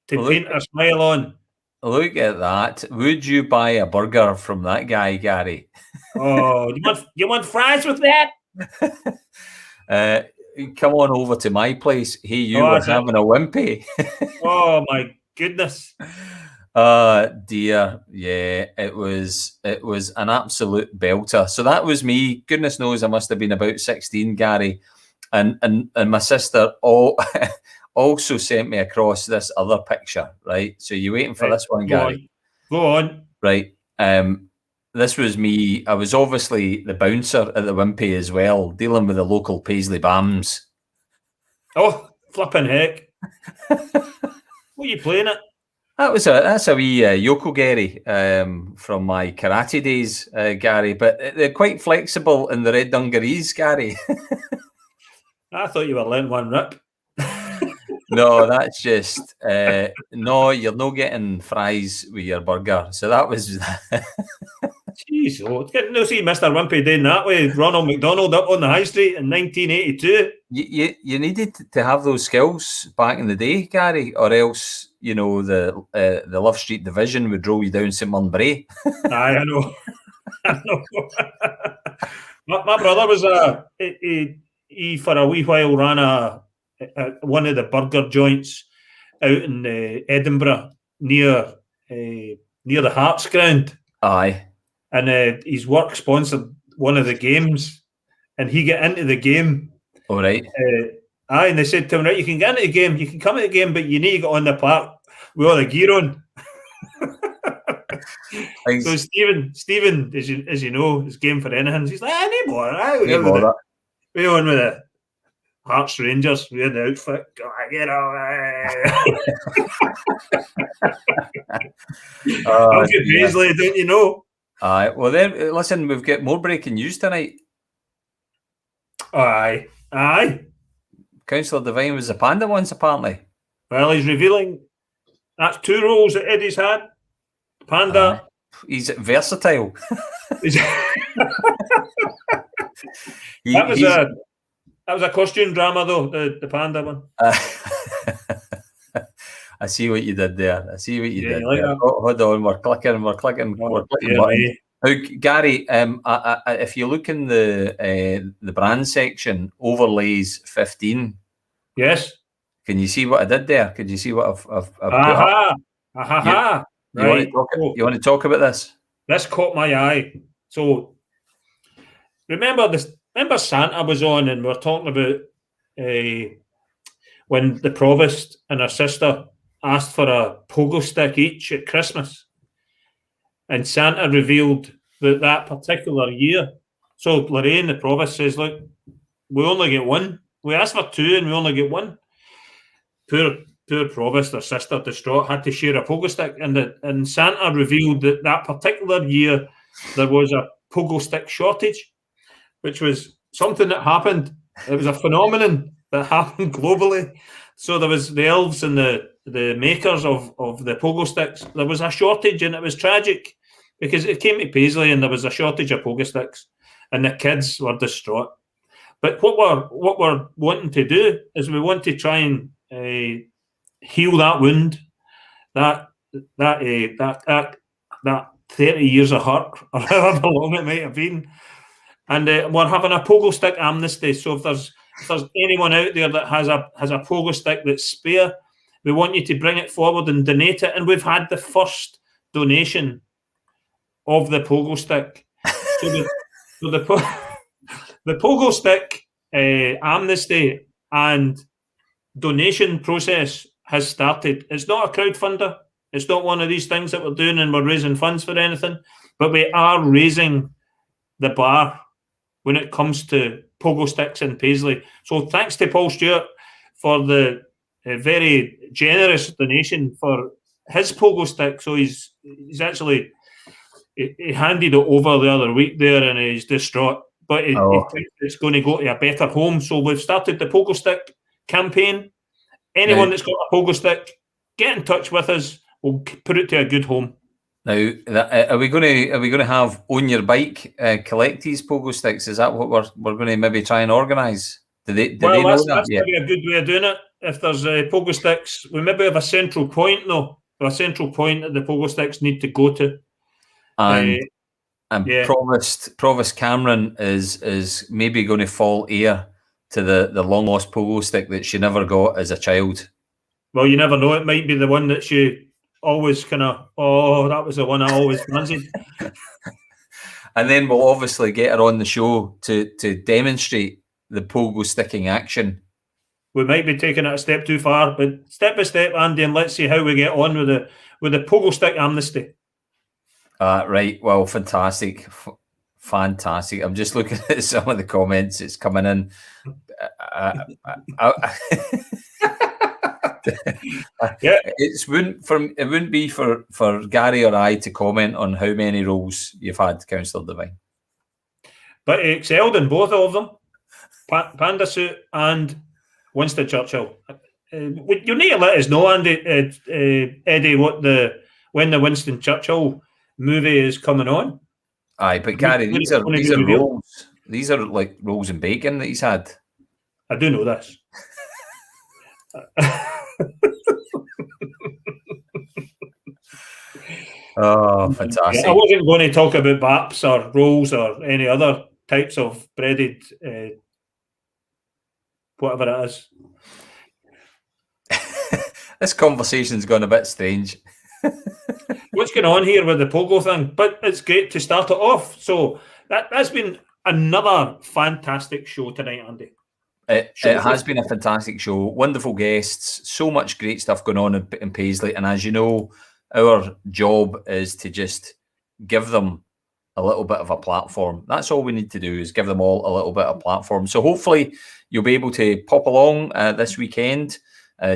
to paint a smile on. Look at that. Would you buy a burger from that guy, Gary? Oh, you want fries with that? Come on over to my place. Hey, you were having a wimpy. Oh my goodness. Dear. Yeah, it was an absolute belter. So that was me. Goodness knows I must have been about 16, Gary. And my sister also sent me across this other picture, right? So you waiting for this one, Gary? Go on. Right. This was me. I was obviously the bouncer at the Wimpy as well, dealing with the local Paisley Bams. Oh, flipping heck. What are you playing at? That's a wee Yoko Gary from my karate days, Gary. But they're quite flexible in the red dungarees, Gary. I thought you were letting one rip. No, that's just no. You're not getting fries with your burger. So that was. Jeez, oh, getting to see Mr. Wimpy doing that with Ronald McDonald up on the high street in 1982. You needed to have those skills back in the day, Gary, or else the Love Street division would roll you down St Munbury. Aye, I know. I know. my brother was he for a wee while ran one of the burger joints out in Edinburgh near the Hearts ground. Aye. And his work sponsored one of the games, and he got into the game. All right. Aye, and they said to him, right, you can get into the game, you can come into the game, but you need to get on the park with all the gear on. So Stephen, as you know, is game for anything. He's like, I need more. We're on with the Hearts Rangers. We had the outfit. Get on. Paisley, don't you know? Aye. Well, then, listen, we've got more breaking news tonight. Aye. Councillor Devine was the panda once, apparently. Well, he's revealing that's 2 roles that Eddie's had. Panda. He's versatile. That was a costume drama, though, the panda one. I see what you did there. Like that? Hold on, we're clicking buttons. Now, Gary, if you look in the brand section, overlays 15. Yes. Can you see what I did there? Could you see what I've put up? Right. You want to talk about this? This caught my eye. So remember Santa was on, and we were talking about when the provost and her sister asked for a pogo stick each at Christmas, and Santa revealed that particular year. So Lorraine, the provost, says, look, we only get one. We asked for 2 and we only get one. Poor provost, her sister, distraught, had to share a pogo stick. And Santa revealed that particular year there was a pogo stick shortage, which was something that happened. It was a phenomenon that happened globally. So there was the elves and the makers of the pogo sticks. There was a shortage, and it was tragic because it came to Paisley and there was a shortage of pogo sticks, and the kids were distraught. But what we're wanting to do is we want to try and heal that wound, that 30 years of hurt, or however long it might have been. And we're having a pogo stick amnesty. So if there's anyone out there that has a pogo stick that's spare, we want you to bring it forward and donate it. And we've had the first donation of the pogo stick. So the pogo stick amnesty and donation process has started. It's not a crowdfunder. It's not one of these things that we're doing and we're raising funds for anything, but we are raising the bar when it comes to pogo sticks in Paisley. So thanks to Paul Stewart for the very generous donation for his pogo stick. So he's actually he handed it over the other week there, and he's distraught. But he thinks it's going to go to a better home. So we've started the pogo stick campaign. Anyone that's got a pogo stick, get in touch with us. We'll put it to a good home. Now, are we going to have on your bike collect these pogo sticks? Is that what we're going to maybe try and organise? Do they know that? That's maybe a good way of doing it. If there's pogo sticks, we maybe have a central point though. A central point that the pogo sticks need to go to. And Provost Cameron is maybe going to fall heir to the long lost pogo stick that she never got as a child. Well, you never know. It might be the one that she always kind of, that was the one I always fancied. And then we'll obviously get her on the show to demonstrate the pogo sticking action. We might be taking it a step too far, but step by step, Andy, and let's see how we get on with the pogo stick amnesty. Right. Well, fantastic. Fantastic. I'm just looking at some of the comments that's coming in. It wouldn't be for Gary or I to comment on how many roles you've had, Councillor Devine. But he excelled in both of them, Panda Suit and Winston Churchill. You need to let us know, Andy, Eddie, when the Winston Churchill movie is coming on. Aye, but Gary, When these it's are gonna these be are revealed. rolls. These are like rolls and bacon that he's had. I do know this. Oh, I fantastic! wasn't going to talk about baps or rolls or any other types of breaded, whatever it is. This conversation's gone a bit strange. What's going on here with the pogo thing? But it's great to start it off. So that's been another fantastic show tonight, Andy. It has been a fantastic show. Wonderful guests. So much great stuff going on in Paisley. And as you know, our job is to just give them a little bit of a platform. That's all we need to do, is give them all a little bit of platform. So hopefully you'll be able to pop along this weekend,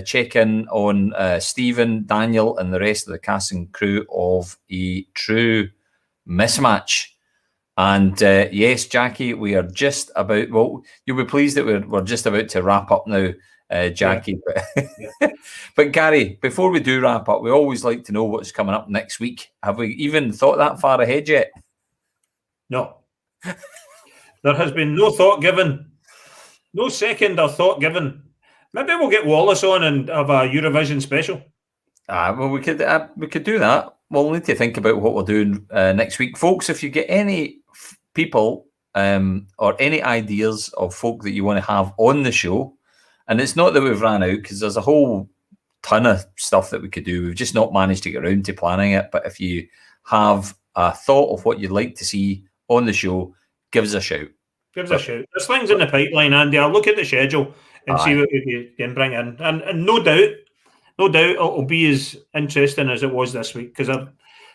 check in on Stephen, Daniel, and the rest of the cast and crew of a true mismatch. And yes, Jackie, we are just about, well, you'll be pleased that we're just about to wrap up now, Jackie. Yeah. But Gary, before we do wrap up, we always like to know what's coming up next week. Have we even thought that far ahead yet? No. There has been no thought given, no second or thought given. Maybe we'll get Wallace on and have a Eurovision special. Well, we could do that. We'll need to think about what we're doing next week, folks. If you get any people or any ideas of folk that you want to have on the show, and it's not that we've ran out, because there's a whole ton of stuff that we could do. We've just not managed to get around to planning it. But if you have a thought of what you'd like to see on the show, give us a shout. Give us a shout. There's things in the pipeline, Andy. I'll look at the schedule and see Aye. what we can bring in. And no doubt it'll be as interesting as it was this week, because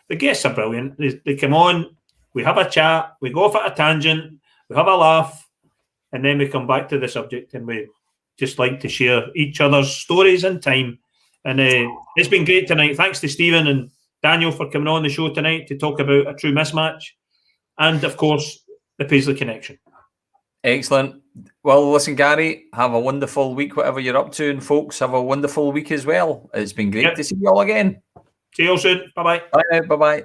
the guests are brilliant. They come on, we have a chat, we go off at a tangent, we have a laugh, and then we come back to the subject, and we just like to share each other's stories and time. And it's been great tonight. Thanks to Stephen and Daniel for coming on the show tonight to talk about a true mismatch, and of course the Paisley connection. Excellent. Well, listen, Gary, have a wonderful week, whatever you're up to, and folks, have a wonderful week as well. It's been great to see you all again. See you all soon. Bye-bye. Bye now. Bye-bye.